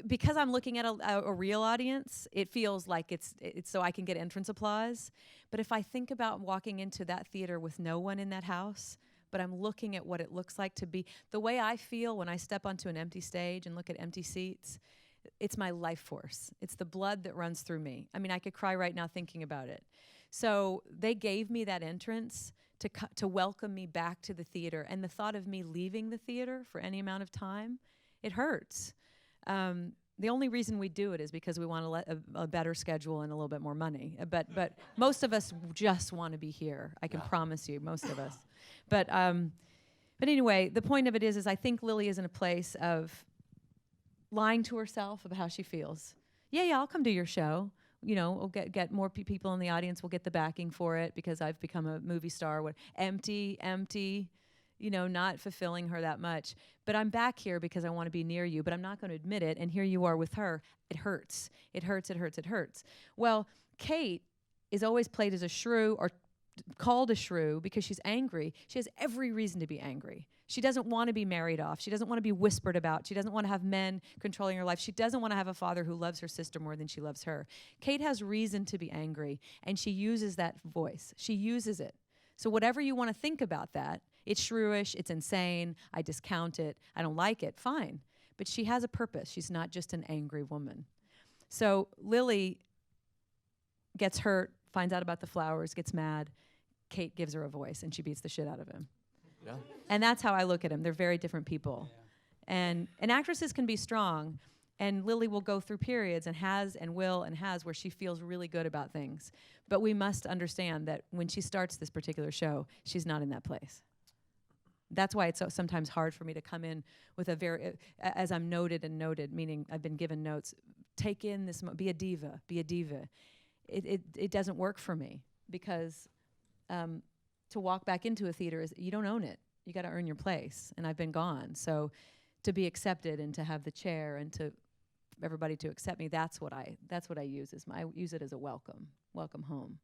because I'm looking at a real audience, it feels like it's so I can get entrance applause. But if I think about walking into that theater with no one in that house, but I'm looking at what it looks like to be, the way I feel when I step onto an empty stage and look at empty seats, it's my life force. It's the blood that runs through me. I mean, I could cry right now thinking about it. So they gave me that entrance to welcome me back to the theater. And the thought of me leaving the theater for any amount of time, it hurts. The only reason we do it is because we want a better schedule and a little bit more money. But most of us just want to be here. I can promise you, most of us. But anyway, the point of it is I think Lily is in a place of lying to herself about how she feels. Yeah, I'll come do your show. We'll get more people in the audience. We'll get the backing for it because I've become a movie star. Empty, not fulfilling her that much. But I'm back here because I want to be near you, but I'm not going to admit it. And here you are with her. It hurts. It hurts, it hurts, it hurts. Well, Kate is always played as a shrew or called a shrew because she's angry. She has every reason to be angry. She doesn't want to be married off. She doesn't want to be whispered about. She doesn't want to have men controlling her life. She doesn't want to have a father who loves her sister more than she loves her. Kate has reason to be angry, and she uses that voice. She uses it. So whatever you want to think about that, it's shrewish, it's insane, I discount it, I don't like it, fine. But she has a purpose. She's not just an angry woman. So Lily gets hurt, finds out about the flowers, gets mad. Kate gives her a voice, and she beats the shit out of him. Yeah. And that's how I look at them. They're very different people. Yeah. And actresses can be strong, and Lily will go through periods and has where she feels really good about things. But we must understand that when she starts this particular show, she's not in that place. That's why it's so sometimes hard for me to come in with a very, as I'm noted, meaning I've been given notes, take in this, be a diva. It doesn't work for me because to walk back into a theater is you don't own it. You got to earn your place, and I've been gone. So to be accepted and to have the chair and to everybody to accept me, that's what I use I use it as a welcome home.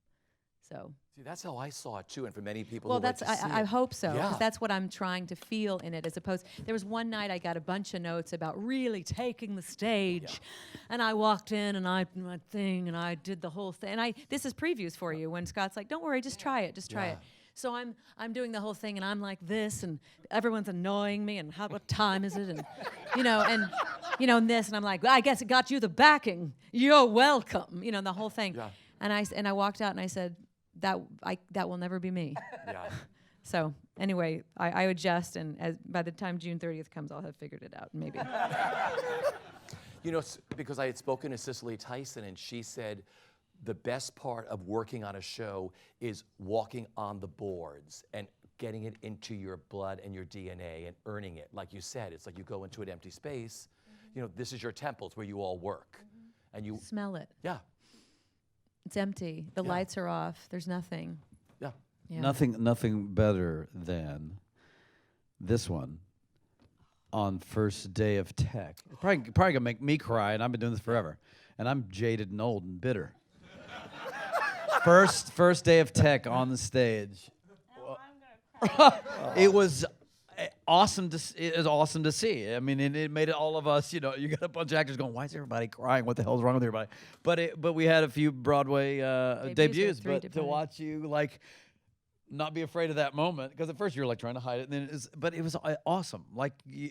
So See, that's how I saw it too, and for many people. well, who went that's to see I it. hope so, Yeah. because that's what I'm trying to feel in it. As opposed, there was one night I got a bunch of notes about really taking the stage, and I walked in and I did my thing and I did the whole thing. And this is previews for you when Scott's like, "Don't worry, just try it, just try it." So I'm doing the whole thing and I'm like this, and everyone's annoying me, and what time is it, and and this, and I'm like, well, I guess it got you the backing. You're welcome, the whole thing. Yeah. And I walked out and I said, that will never be me. Yeah. So anyway, I adjust, and by the time June 30th comes, I'll have figured it out, maybe. Because I had spoken to Cicely Tyson, and she said the best part of working on a show is walking on the boards and getting it into your blood and your DNA and earning it. Like you said, it's like you go into an empty space. This is your temple. It's where you all work. And you Smell it. Yeah. It's empty. The lights are off. There's nothing. Yeah. Yeah. Nothing better than this one on first day of tech. Probably gonna make me cry, and I've been doing this forever. And I'm jaded and old and bitter. First day of tech on the stage. It was awesome to see. I mean, it made it all of us. You got a bunch of actors going, "Why is everybody crying? What the hell's wrong with everybody?" But we had a few Broadway debuts. But to watch you not be afraid of that moment, because at first you were like trying to hide it, and then but it was awesome.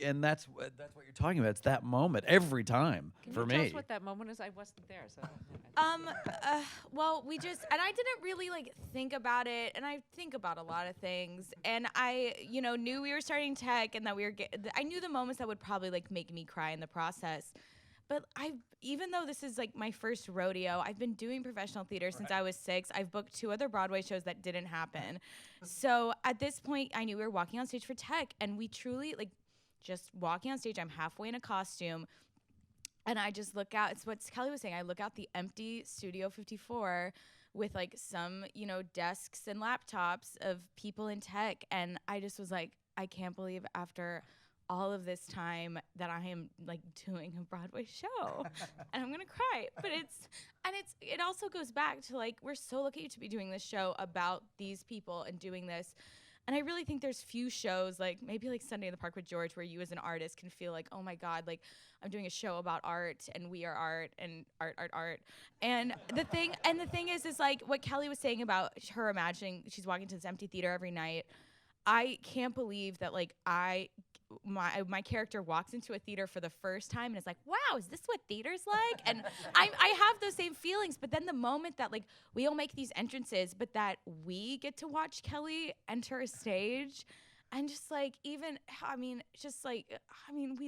And that's what you're talking about. It's that moment every time for me. Can you tell us what that moment is? I wasn't there, so. Well, and I didn't really think about it, and I think about a lot of things, and I, knew we were starting tech, and that I knew the moments that would probably make me cry in the process. But even though this is my first rodeo, I've been doing professional theater since I was 6. I've booked 2 other Broadway shows that didn't happen. So at this point, I knew we were walking on stage for tech, and we truly just walking on stage. I'm halfway in a costume, and I just look out. It's what Kelli was saying. I look out the empty Studio 54 with some desks and laptops of people in tech, and I just was like, I can't believe after all of this time that I am doing a Broadway show and I'm gonna cry. But it also goes back to we're so lucky to be doing this show about these people and doing this. And I really think there's few shows maybe Sunday in the Park with George where you as an artist can feel oh my God, I'm doing a show about art and we are art and art. And the thing is what Kelli was saying about her imagining she's walking to this empty theater every night. I can't believe that my character walks into a theater for the first time and is like, wow, is this what theater's like? And I have those same feelings, but then the moment that we all make these entrances, but that we get to watch Kelli enter a stage and just we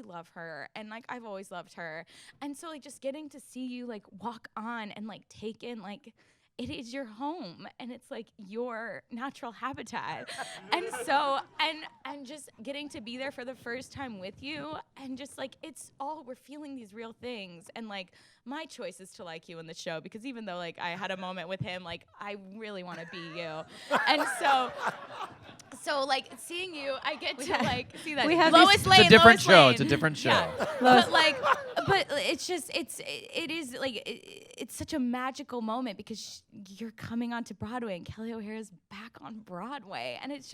love her, and I've always loved her. And so just getting to see you walk on and take in it is your home, and it's your natural habitat. And so, and just getting to be there for the first time with you, and just we're feeling these real things. And my choice is to like you in the show, because even though I had a moment with him, I really want to be you. And so seeing you, I get to see that. We have Lois Lane. It's a different Lois show. Lane. It's a different show. Yeah. but it's just it's such a magical moment, because you're coming onto Broadway and Kelli O'Hara's back on Broadway, and it's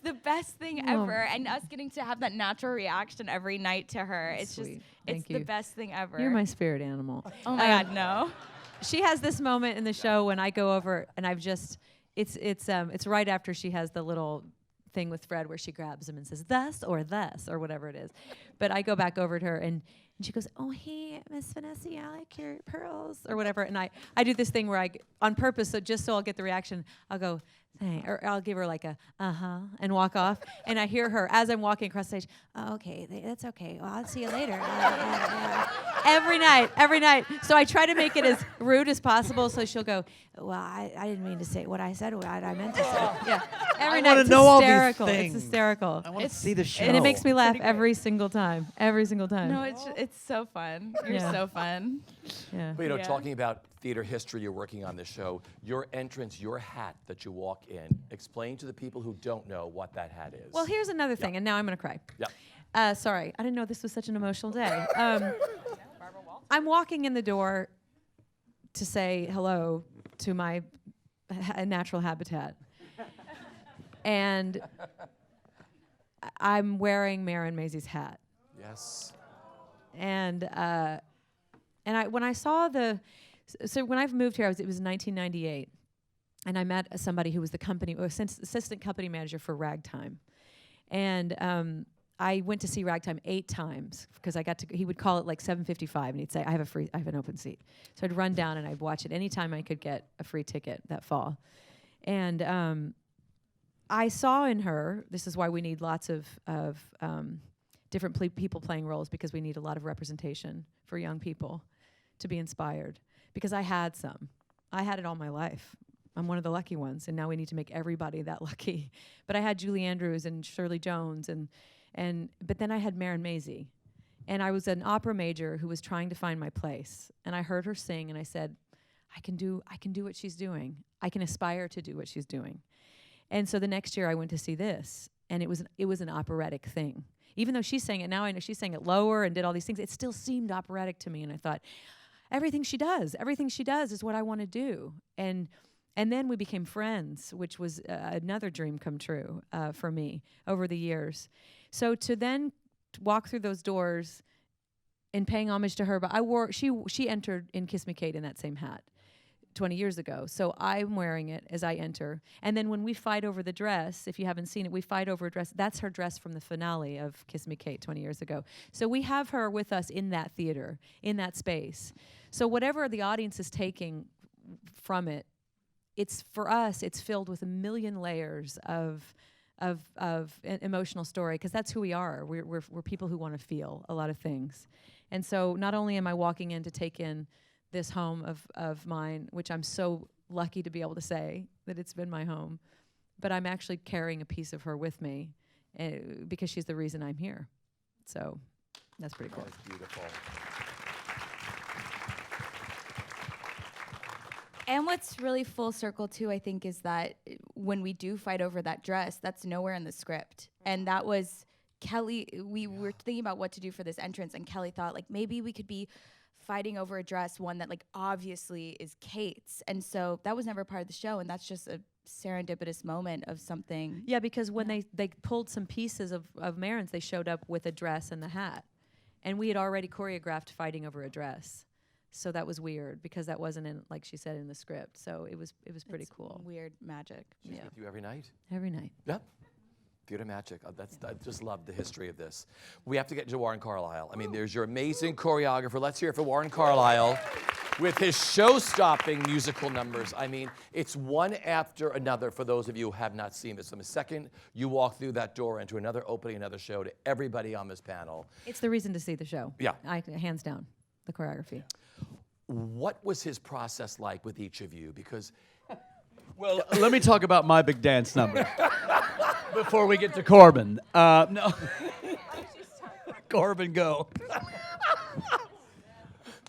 the best thing ever. And us getting to have that natural reaction every night to her, it's Sweet. it's the best thing ever. You're my spirit animal. Oh my God, no. She has this moment in the show when I go over, and it's right after she has the little thing with Fred where she grabs him and says thus or whatever it is. But I go back over to her, and she goes, "Oh, hey, Miss Vanessa, I like your pearls," or whatever. And I do this thing where on purpose, so I'll get the reaction, I'll go, "Thanks," or I'll give her a and walk off. And I hear her as I'm walking across the stage, "Oh, okay, that's okay. Well, I'll see you later." Every night. So I try to make it as rude as possible, so she'll go, "Well, I didn't mean to say what I said, what I meant to say." Yeah, every night. It's know all these hysterical. things. It's hysterical. I want to see the show. And it makes me laugh every single time. Every single time. No, it's so fun. You're Yeah. so fun. Yeah. But Yeah. talking about theater history you're working on this show. Your entrance, your hat that you walk in. Explain to the people who don't know what that hat is. Well, here's another thing, and now I'm going to cry. Yeah. Sorry, I didn't know this was such an emotional day. I'm walking in the door to say hello to my natural habitat. And I'm wearing Maren Maisie's hat. Yes. And when I saw so when I moved here, it was 1998, and I met somebody who was the assistant company manager for Ragtime, and I went to see Ragtime 8 times because he would call it like 7:55, and he'd say, I have an open seat. So I'd run down and I'd watch it anytime I could get a free ticket that fall. And I saw in her, this is why we need lots of different people playing roles, because we need a lot of representation for young people to be inspired. Because I had some. I had it all my life. I'm one of the lucky ones, and now we need to make everybody that lucky. But I had Julie Andrews and Shirley Jones, but then I had Maren Maisie. And I was an opera major who was trying to find my place. And I heard her sing, and I said, I can do what she's doing. I can aspire to do what she's doing. And so the next year I went to see this, and it was an operatic thing. Even though she sang it, now I know she sang it lower and did all these things, it still seemed operatic to me. And I thought, everything she does is what I want to do. And then we became friends, which was another dream come true for me over the years. So to then walk through those doors and paying homage to her, but she entered in Kiss Me Kate in that same hat 20 years ago. So I'm wearing it as I enter. And then when we fight over the dress, if you haven't seen it, we fight over a dress. That's her dress from the finale of Kiss Me Kate 20 years ago. So we have her with us in that theater, in that space. So whatever the audience is taking from it, for us, it's filled with a million layers of emotional story, because that's who we are. We're people who want to feel a lot of things. And so not only am I walking in to take in this home of mine, which I'm so lucky to be able to say that it's been my home, but I'm actually carrying a piece of her with me because she's the reason I'm here. So that's pretty cool. That's beautiful. And what's really full circle too, I think, is that when we do fight over that dress, that's nowhere in the script. And that was Kelli. We were thinking about what to do for this entrance, and Kelli thought, like, maybe we could be fighting over a dress, one that like obviously is Kate's. And so that was never part of the show, and that's just a serendipitous moment of something. Yeah, because when they pulled some pieces of Maren's, they showed up with a dress and the hat. And we had already choreographed fighting over a dress. So that was weird because that wasn't in, like she said, in the script. So it was pretty cool. Weird magic. She's with you every night? Every night. Yeah. Theater magic. I just love the history of this. We have to get to Warren Carlyle. I mean, there's your amazing choreographer. Let's hear it for Warren Carlyle with his show-stopping musical numbers. I mean, it's one after another for those of you who have not seen this. From the second you walk through that door into another opening, another show, to everybody on this panel. It's the reason to see the show. Yeah. Hands down, the choreography. What was his process like with each of you? Because Well, let me talk about my big dance number before we get to Corbin. No. Corbin, go.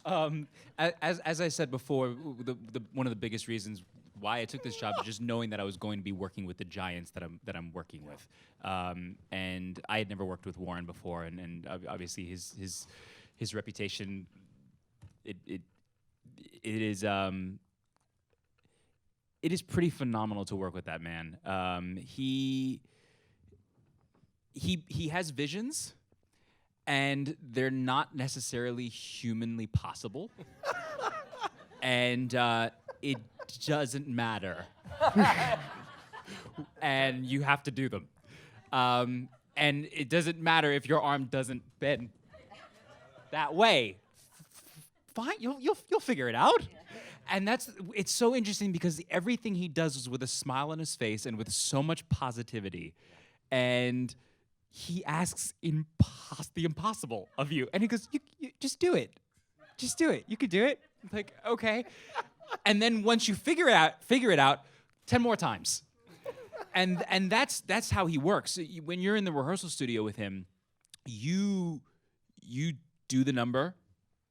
As I said before, one of the biggest reasons why I took this job is just knowing that I was going to be working with the giants that I'm working with, and I had never worked with Warren before, and obviously his reputation, it is pretty phenomenal to work with that man. He has visions, and they're not necessarily humanly possible. And it doesn't matter. And you have to do them. And it doesn't matter if your arm doesn't bend that way. Fine, you'll figure it out. And it's so interesting because everything he does is with a smile on his face and with so much positivity. And he asks the impossible of you. And he goes, you just do it. Just do it. You could do it. I'm like, okay. And then once you figure it out 10 more times. And that's how he works. When you're in the rehearsal studio with him, you do the number,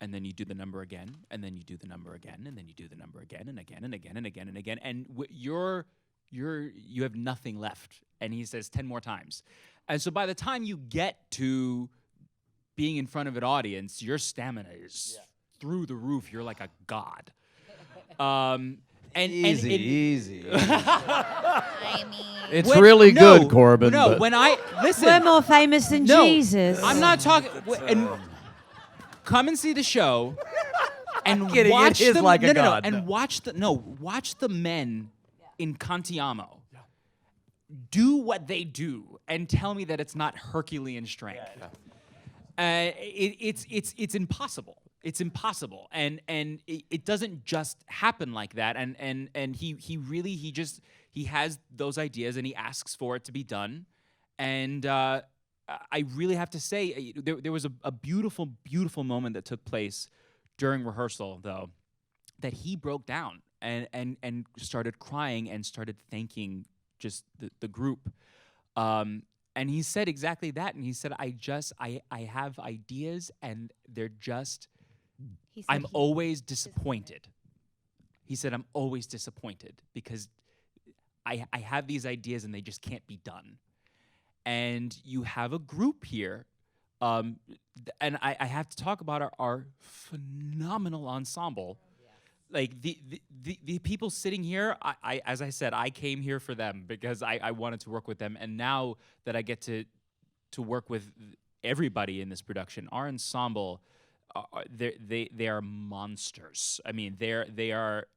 and then you do the number again, and then you do the number again, and then you do the number again, and again, and again, and again, and again, and you have nothing left. And he says 10 more times. And so by the time you get to being in front of an audience, your stamina is through the roof. You're like a god. Easy. I mean, It's really no, good, Corbin. No, but when I listen, We're more famous than Jesus. I'm not talking. And come and see the show, and kidding, it watch is the like a no, god, and no. watch the men in Cantiamo do what they do, and tell me that it's not Herculean strength. It's impossible. It's impossible, and it doesn't just happen like that. And he has those ideas, and he asks for it to be done. And I really have to say, there was a beautiful, beautiful moment that took place during rehearsal, though, that he broke down and started crying and started thanking just the group. And he said exactly that. And he said, I have ideas, and they're just, he said I'm always disappointed. He said, I'm always disappointed because I have these ideas and they just can't be done. And you have a group here, and I have to talk about our phenomenal ensemble. Like the people sitting here, I as I said, I came here for them because I wanted to work with them. And now that I get to work with everybody in this production, our ensemble, they are monsters. I mean, they are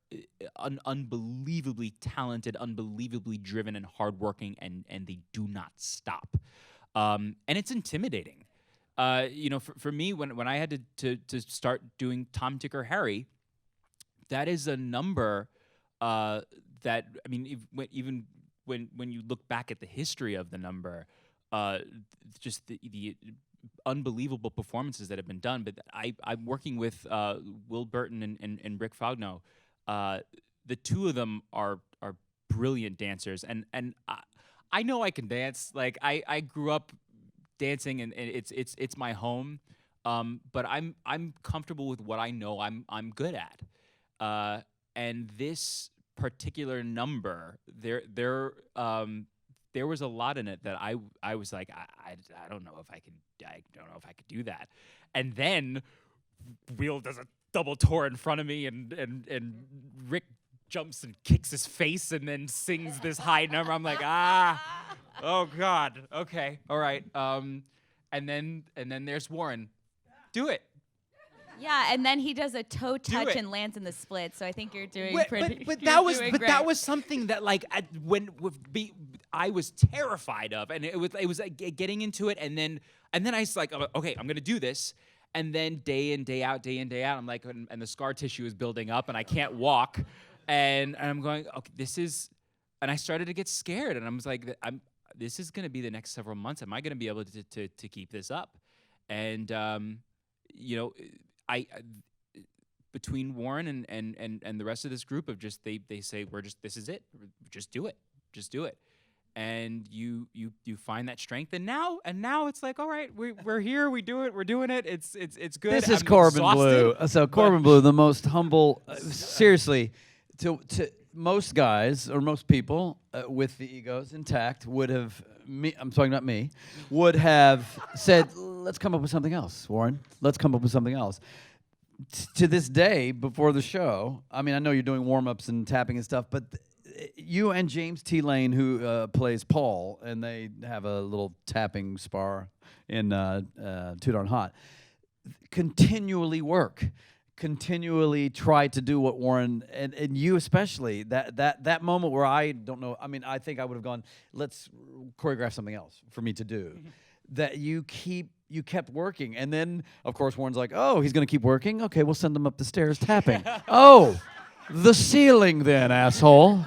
unbelievably talented, unbelievably driven and hardworking, and they do not stop. And it's intimidating. For me, when I had to start doing Tom, Dick, or Harry, that is a number that, I mean, even when you look back at the history of the number, just the unbelievable performances that have been done. But I'm working with Will Burton and Rick Fogno. The two of them are brilliant dancers, and I know I can dance. Like I grew up dancing, and it's my home. But I'm comfortable with what I know I'm good at. And this particular number, there was a lot in it that I was like, I don't know if I don't know if I could do that. And then Will does a double tour in front of me, and Rick jumps and kicks his face and then sings this high number. I'm like, oh God, okay, all right. And then there's Warren. Do it. yeah, and then he does a toe touch it. and lands in the split. So I think you're doing But pretty. that you're was doing but great. that was something that like I was terrified of, and it was like getting into it, and then I was like, okay, I'm gonna do this, and then day in day out, I'm like, and the scar tissue is building up, and I can't walk, and I'm going, okay, this is, and I started to get scared, and I was like, this is gonna be the next several months. Am I gonna be able to keep this up? And I between Warren and the rest of this group of just they say this is it, just do it, and you find that strength, and now it's like, all right, we're here, we're doing it, it's good. This is I'm Corbin Bleu. exhausted, So Corbin Bleu, the most humble, seriously, to most guys or most people with the egos intact would have, I'm talking about me, would have said, let's come up with something else, Warren. Let's come up with something else. To this day, before the show, I mean, I know you're doing warm-ups and tapping and stuff, but you and James T. Lane, who plays Paul, and they have a little tapping spar in Too Darn Hot, continually work, continually try to do what Warren, and you especially, that moment where I don't know, I mean, I think I would have gone, let's choreograph something else for me to do. That you kept working. And then, of course, Warren's like, oh, he's going to keep working? Okay, we'll send him up the stairs tapping. Oh, the ceiling then, asshole.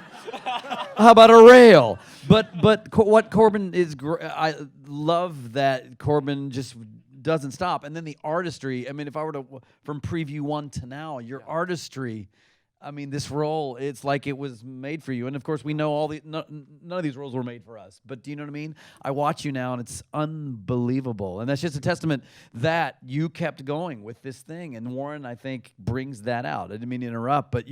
How about a rail? But what Corbin is, I love that Corbin just doesn't stop. And then the artistry, I mean, if I were to, from preview 1 to now, your artistry, I mean, this role, it's like it was made for you. And of course, we know none of these roles were made for us. But do you know what I mean? I watch you now, and it's unbelievable. And that's just a testament that you kept going with this thing. And Warren, I think, brings that out. I didn't mean to interrupt, but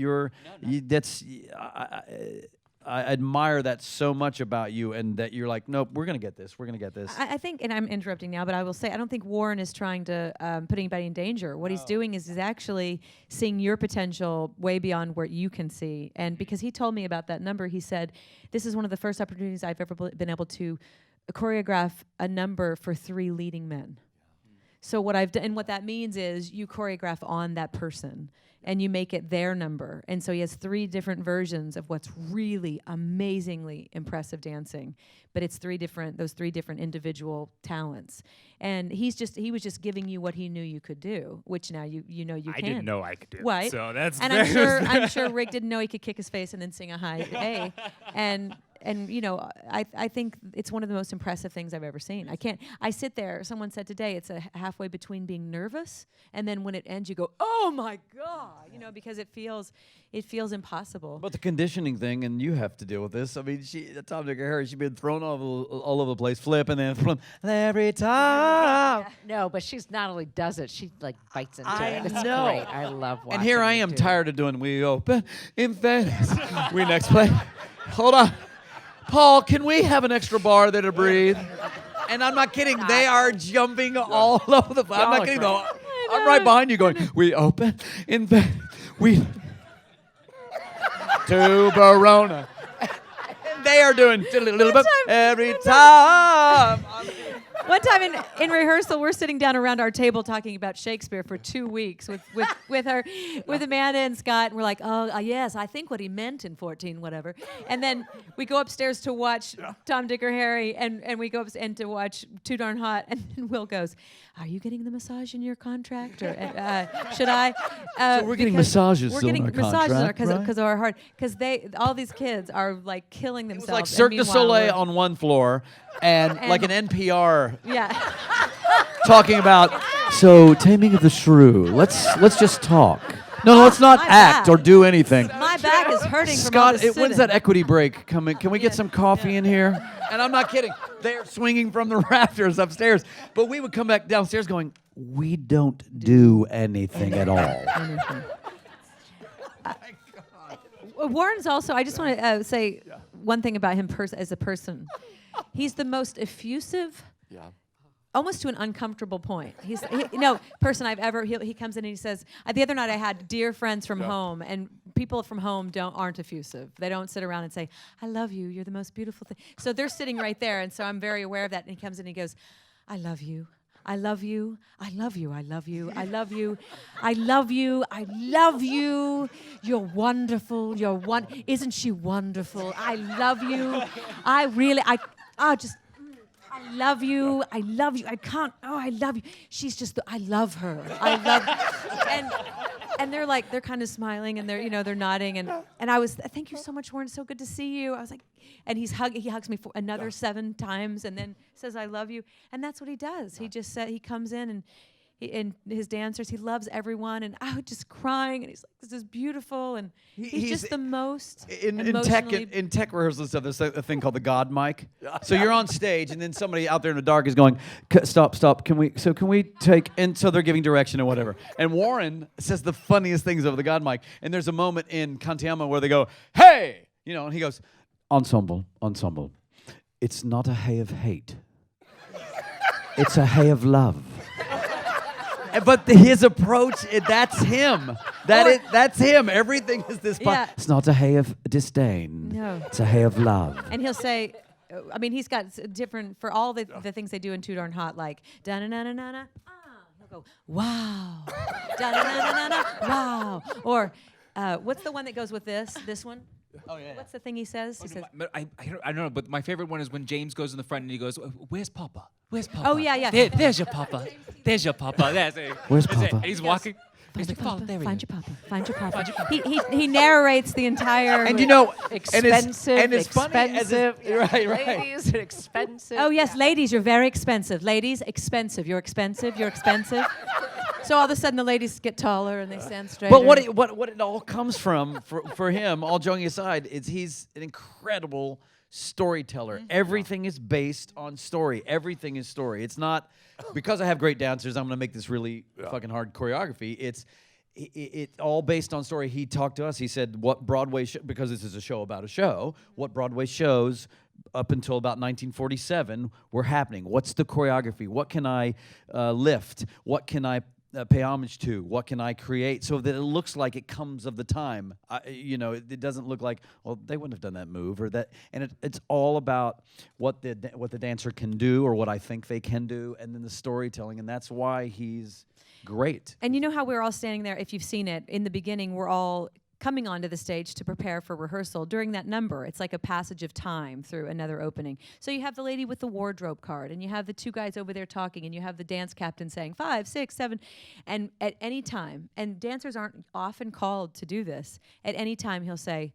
I admire that so much about you, and that you're like, nope, we're going to get this. We're going to get this. I think, and I'm interrupting now, but I will say, I don't think Warren is trying to put anybody in danger. What he's doing is he's actually seeing your potential way beyond where you can see. And because he told me about that number, he said, this is one of the first opportunities I've ever been able to choreograph a number for 3 leading men. So what I've done, and what that means is you choreograph on that person and you make it their number. And so he has 3 different versions of what's really amazingly impressive dancing, but it's those 3 different individual talents. And he was just giving you what he knew you could do, which now you know you I can. didn't know I could do it. Right. So that's and I'm sure Rick didn't know he could kick his face and then sing a high A. And you know, I think it's one of the most impressive things I've ever seen. I sit there, someone said today, it's a halfway between being nervous and then when it ends you go, oh my God, you know, because it feels impossible. But the conditioning thing, and you have to deal with this. I mean, Tom Dick Harry, she's been thrown all over the place, flip, and then flip every time. No, but she's not only does it, she like bites into I it. It's know. great. I love watching. And here I you am, do it. tired of doing We Open in Venice. We next play. Hold on. Paul, can we have an extra bar there to breathe? And I'm not kidding. They are jumping all over the place. I'm not kidding, though. I'm right behind you going, we open in Venice. We... to Verona. And they are doing a little bit every time. One time in rehearsal, we're sitting down around our table talking about Shakespeare for 2 weeks with Amanda and Scott, and we're like, yes, I think what he meant in 14, whatever. And then we go upstairs to watch Tom, Dick, or Harry, and we go up and to watch Too Darn Hot, and then Will goes, "Are you getting the massage in your contract, or should I?" So we're getting massages We're still in getting our massages contract, right? because of our heart, because all these kids are like killing It themselves. was like and Cirque du meanwhile Soleil we're- on one floor and like an NPR Yeah. talking about, so Taming of the Shrew. Let's just talk. No, let's not my act back. or do anything. My back is hurting from all Scott, this when's sitting. that equity break coming? Can we get some coffee in here? And I'm not kidding. They're swinging from the rafters upstairs. But we would come back downstairs going, we don't do anything at all. Warren's also, I just want to say one thing about him as a person. He's the most effusive, almost to an uncomfortable point. Person I've ever, he comes in and he says, the other night I had dear friends from home, and people from home aren't effusive. They don't sit around and say, I love you, you're the most beautiful thing. So they're sitting right there, and so I'm very aware of that, and he comes in and he goes, I love you. I love you. I love you. I love you. I love you. I love you. I love you. You're wonderful. Isn't she wonderful? I love you. I love you. I love you. I love you. She's just, I love her. I love, and they're kind of smiling and they're nodding and I was, thank you so much, Warren. So good to see you. I was like, and he hugs me for another 7 times and then says, I love you. And that's what he does. He just said, he comes in and in his dancers, he loves everyone, and I was just crying, and he's like, "This is beautiful," and he's just the most in emotionally. tech rehearsal stuff. There's a thing called the God mic. So you're on stage, and then somebody out there in the dark is going, "Stop! Can we take?" And so they're giving direction or whatever. And Warren says the funniest things over the God mic. And there's a moment in Cantiamo where they go, "Hey!" And he goes, "Ensemble. It's not a hay of hate. It's a hay of love." But his approach, that's him. That's him. Everything is this. Yeah. It's not a hay of disdain. No. It's a hay of love. And he'll say, he's got different, for all the things they do in Too Darn Hot, like, da-na-na-na-na-na, he'll go, wow, da-na-na-na-na-na, wow. Or, what's the one that goes with this one? Oh, yeah. What's the thing he says? He says, I don't know, but my favorite one is when James goes in the front and he goes, "Where's Papa? Where's Papa? Oh, yeah. There's your Papa. There's your Papa. That's it. Where's That's it. Papa? And he's walking. Find He's your like, papa, there he find is. your papa, find your papa. He narrates the entire. And Expensive, and it's funny as expensive. right. Ladies are expensive. Oh yes, ladies, you're very expensive. Ladies, expensive. You're expensive. You're expensive. So all of a sudden the ladies get taller and they stand straighter. But what it all comes from for him, all joking aside, is he's an incredible storyteller. Everything is based on story. Everything is story. It's not because I have great dancers, I'm going to make this really fucking hard choreography. It's all based on story. He talked to us. He said, what Broadway, because this is a show about a show, what Broadway shows up until about 1947 were happening. What's the choreography? What can I lift? What can I pay homage to? What can I create so that it looks like it comes of the time? It doesn't look like, well, they wouldn't have done that move or that. And it's all about what the dancer can do or what I think they can do, and then the storytelling. And that's why he's great. And you know how we're all standing there, if you've seen it, in the beginning, we're all coming onto the stage to prepare for rehearsal. During that number, it's like a passage of time through another opening. So you have the lady with the wardrobe card, and you have the two guys over there talking, and you have the dance captain saying 5, 6, 7, and at any time, and dancers aren't often called to do this, at any time he'll say,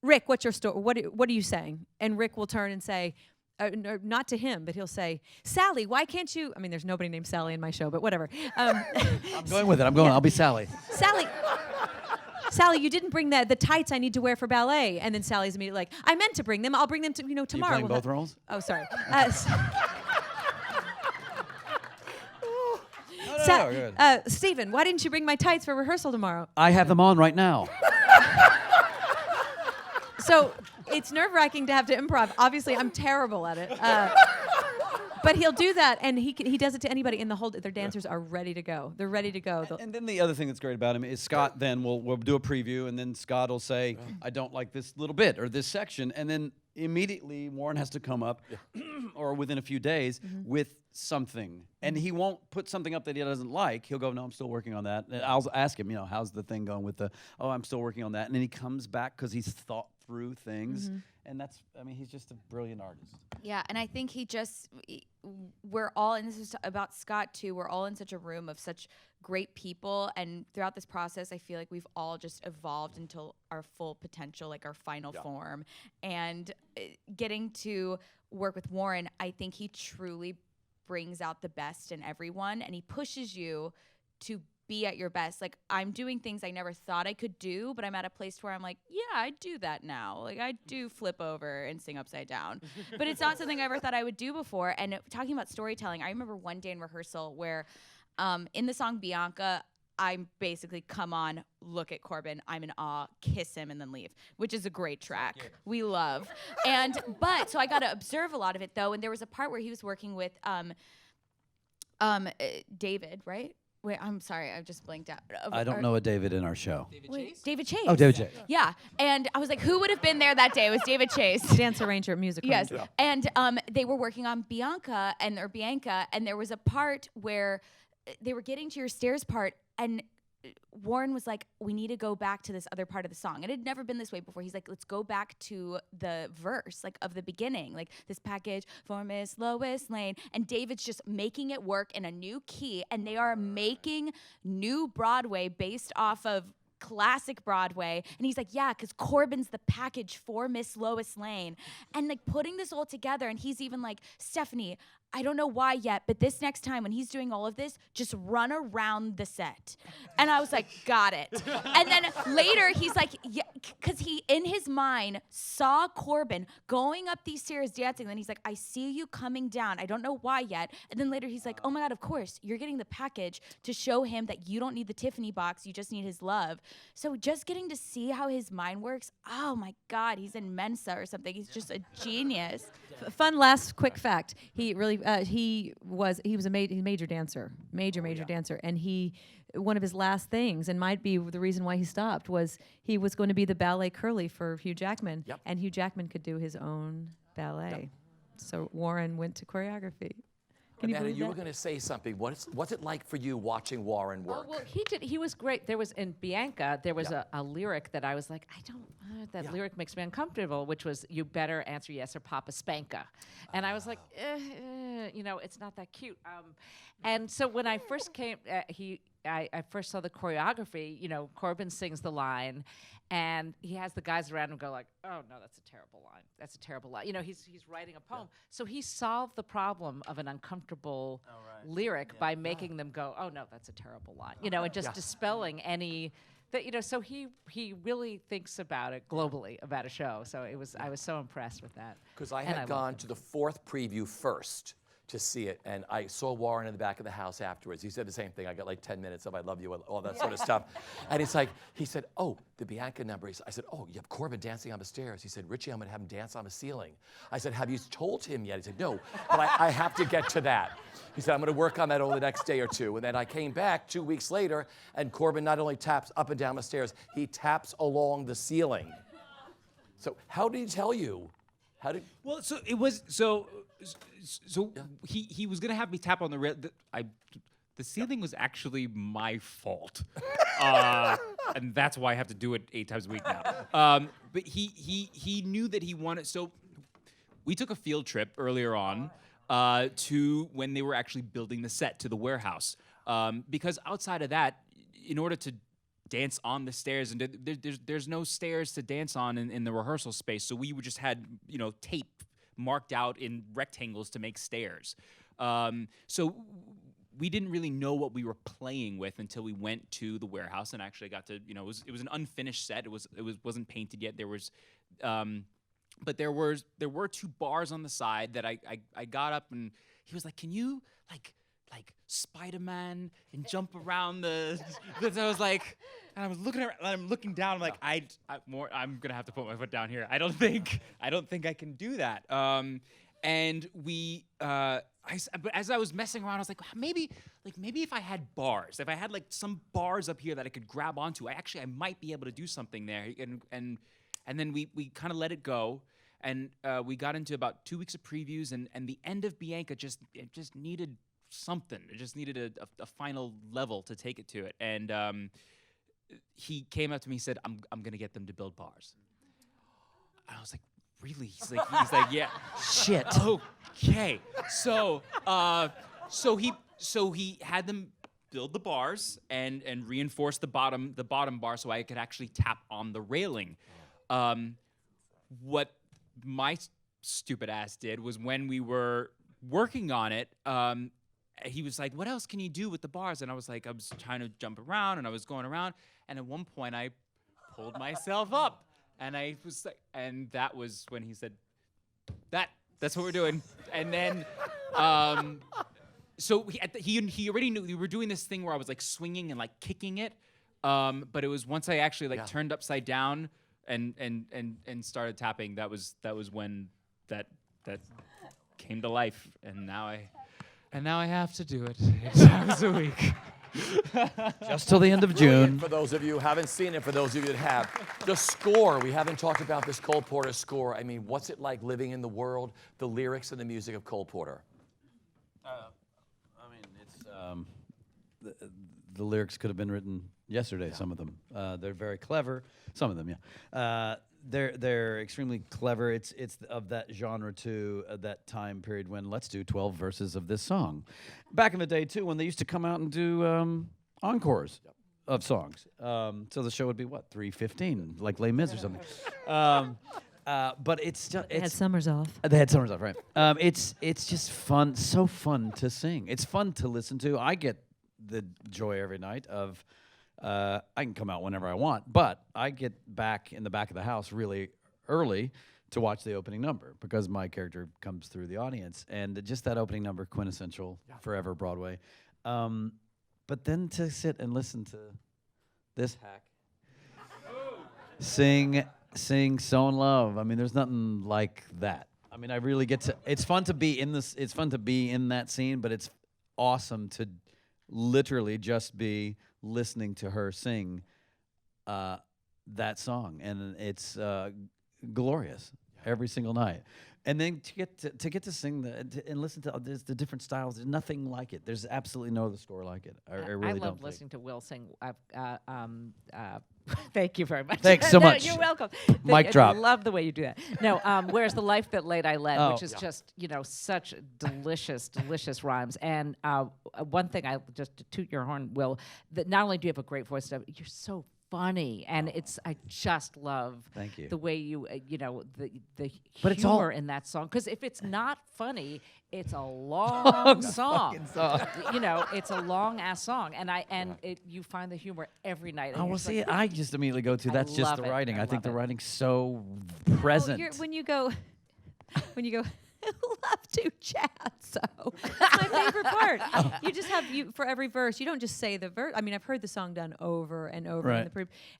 Rick, what's your story? What are you saying? And Rick will turn and say, not to him, but he'll say, Sally, why can't you? I mean, there's nobody named Sally in my show, but whatever. I'm going with it. I'm going. Yeah. I'll be Sally. Sally, you didn't bring the tights I need to wear for ballet. And then Sally's immediately like, I meant to bring them. I'll bring them to tomorrow. You playing both roles? Oh, sorry. No, good. Stephen, why didn't you bring my tights for rehearsal tomorrow? I have them on right now. So it's nerve-wracking to have to improv. Obviously, I'm terrible at it. But he'll do that, and he does it to anybody, and their dancers are ready to go. They're ready to go. And then the other thing that's great about him is Scott then we'll do a preview, and then Scott will say, I don't like this little bit or this section, and then immediately Warren has to come up, or within a few days, with something. And he won't put something up that he doesn't like. He'll go, no, I'm still working on that. And I'll ask him, how's the thing going with I'm still working on that. And then he comes back because he's thought through things. And he's just a brilliant artist. Yeah, and I think we're all, and this is about Scott too, we're all in such a room of such great people, and throughout this process, I feel like we've all just evolved until our full potential, like our final form. And getting to work with Warren, I think he truly brings out the best in everyone, and he pushes you to be at your best. Like, I'm doing things I never thought I could do, but I'm at a place where I'm like, yeah, I do that now. Like, I do flip over and sing upside down. But it's not something I ever thought I would do before. And talking about storytelling, I remember one day in rehearsal where in the song Bianca, I'm basically, come on, look at Corbin, I'm in awe, kiss him, and then leave, which is a great track. We love. But so I got to observe a lot of it, though, and there was a part where he was working with David, right? Wait, I'm sorry, I just blanked out. I don't know a David in our show. David Chase. Oh, David Chase. Yeah, and I was like, who would have been there that day? It was David Chase. Dance arranger, music Yes, arranger. and they were working on Bianca, and there was a part where they were getting to your stairs part, and Warren was like, we need to go back to this other part of the song. It had never been this way before. He's like, let's go back to the verse, like, of the beginning, like, this package for Miss Lois Lane. And David's just making it work in a new key, and they are making new Broadway based off of classic Broadway. And he's like, yeah, because Corbin's the package for Miss Lois Lane. And like putting this all together, and he's even like, Stephanie, I don't know why yet, but this next time when he's doing all of this, just run around the set. And I was like, got it. And then later he's like, yeah, because he, in his mind, saw Corbin going up these stairs dancing. And then he's like, I see you coming down. I don't know why yet. And then later he's like, oh my God, of course, you're getting the package to show him that you don't need the Tiffany box. You just need his love. So just getting to see how his mind works, oh my God, he's in Mensa or something. He's just a genius. Fun last quick fact. He really he was a major dancer, major dancer, and one of his last things, and might be the reason why he stopped, was he was going to be the ballet Curly for Hugh Jackman, and Hugh Jackman could do his own ballet. So Warren went to choreography. Can Amanda, you you believe were that? going to say something. What's it like for you watching Warren work? Well, he was great. There was, in Bianca, there was a lyric that I was like, that lyric makes me uncomfortable, which was, you better answer yes or Papa Spanka. And I was like, it's not that cute. And so when I first came, I first saw the choreography, Corbin sings the line, and he has the guys around him go like, oh no, that's a terrible line. That's a terrible line. He's writing a poem. So he solved the problem of an uncomfortable lyric by making them go, oh no, that's a terrible line, you know, and just dispelling any. That, you know, so he really thinks about it globally about a show. So I was so impressed with that. Because I had gone to the 4th preview first to see it, and I saw Warren in the back of the house afterwards. He said the same thing. I got like 10 minutes of I love you, all that sort of stuff. And it's like, he said, oh, the Bianca number. I said, oh, you have Corbin dancing on the stairs. He said, Richie, I'm gonna have him dance on the ceiling. I said, have you told him yet? He said, no, but I have to get to that. He said, I'm gonna work on that over the next day or two. And then I came back 2 weeks later, and Corbin not only taps up and down the stairs, he taps along the ceiling. So how did he tell you? How did? Well, so it was he was gonna have me tap on the rail. The ceiling was actually my fault, and that's why I have to do it 8 times a week now. But he knew that he wanted. So we took a field trip earlier on to when they were actually building the set to the warehouse, because outside of that, in order to dance on the stairs, and there's no stairs to dance on in the rehearsal space, so we just had, you know, tape marked out in rectangles to make stairs. So we didn't really know what we were playing with until we went to the warehouse and actually got to, you know, it was an unfinished set. It wasn't painted yet. There was, but there were 2 bars on the side that I got up, and he was like, "Can you like Spider-Man and jump around the?" So I was like, and I was looking around, and I'm looking down. I'm like, I'm gonna have to put my foot down here. I don't think I can do that. And we, but as I was messing around, I was like, maybe if I had bars, if I had like some bars up here that I could grab onto, I might be able to do something there. And then we kind of let it go, and we got into about 2 weeks of previews, and the end of Bianca just needed something. It just needed a final level to take it to it. And he came up to me and said, I'm gonna get them to build bars. And I was like, really? He's like, yeah. Shit. Okay. So he had them build the bars and reinforce the bottom bar so I could actually tap on the railing. What my stupid ass did was, when we were working on it, he was like, what else can you do with the bars? And I was like, I was trying to jump around, and I was going around, and at one point I pulled myself up, and I was like, and that was when he said, that's what we're doing. And then so he already knew we were doing this thing where I was like swinging and like kicking it, but it was once I actually like turned upside down and started tapping, that was when that came to life, and now I have to do it 8 times a week. Just till the end of June. For those of you who haven't seen it, for those of you that have. The score, we haven't talked about this Cole Porter score. I mean, what's it like living in the world, the lyrics and the music of Cole Porter? I mean, it's the lyrics could have been written yesterday. Some of them, they're very clever. Some of them, yeah. They're extremely clever. It's of that genre too, that time period when let's do 12 verses of this song. Back in the day too, when they used to come out and do encores of songs. So the show would be what, 3:15, like Les Mis or something. But it's just They had summers off. They had summers off, right? It's just fun, so fun to sing. It's fun to listen to. I get the joy every night of. I can come out whenever I want, but I get back in the back of the house really early to watch the opening number because my character comes through the audience, and just that opening number, quintessential, forever Broadway. But then to sit and listen to this hack sing "So in Love," I mean, there's nothing like that. I mean, I really get to. It's fun to be in this. It's fun to be in that scene, but it's awesome to literally just be listening to her sing that song, and it's glorious every single night. And then to get to sing and listen to the different styles, there's nothing like it. There's absolutely no other score like it. I really don't. I love listening to Will sing. Thank you very much. Thanks so much. You're welcome. Mic drop. I love the way you do that. No, whereas The Life That Late I Led, which is Yeah. just, such delicious, delicious rhymes. And one thing, just to toot your horn, Will, that not only do you have a great voice, you're so funny, and I just love Thank you. the way you the But it's all- humor in that song, because if it's not funny, it's a long song. It's a long ass song, and you find the humor every night. and Oh, you're well, just see, like, I just immediately go to, that's just love the it. writing. I I think the love it. writing's so Oh, present. when you go, I love to chat. So that's my favorite part. You just have for every verse. You don't just say the verse. I mean, I've heard the song done over and over, Right.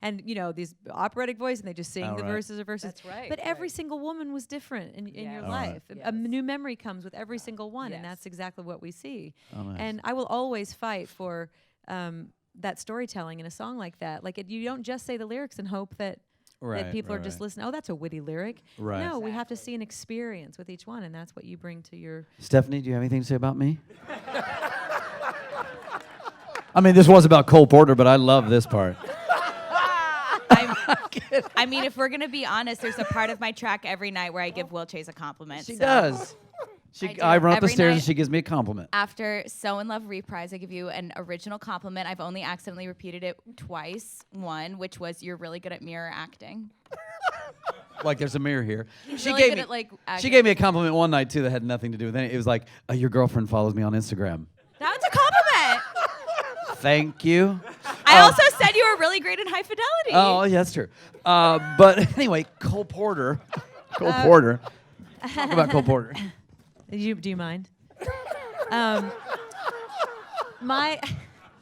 and these operatic voice, and they just sing Oh, the right. verses. That's right, But every right. single woman was different in your Yes. Oh, life. right. A new memory comes with every single one, and Yes. that's exactly what we see. Oh, nice. And I will always fight for that storytelling in a song like that. Like you don't just say the lyrics and hope that people are just listening. Oh, that's a witty lyric. Right. No, we have to see an experience with each one, and that's what you bring to your. Stephanie, do you have anything to say about me? I mean, this was about Cole Porter, but I love this part. I mean, if we're gonna be honest, there's a part of my track every night where I give Will Chase a compliment. She so does. do I run up the every stairs and night. she gives me a compliment. After So in Love reprise, I give you an original compliment. I've only accidentally repeated it twice. One, which was you're really good at mirror acting. Like there's a mirror here. She really gave good me at, like, she acting. gave me a compliment one night too that had nothing to do with anything. It was like, your girlfriend follows me on Instagram. That was a compliment. Thank you. I also said you were really great in High Fidelity. Oh, yeah, that's true. But anyway, Cole Porter. Cole Porter. Talk about Cole Porter. Do you mind? My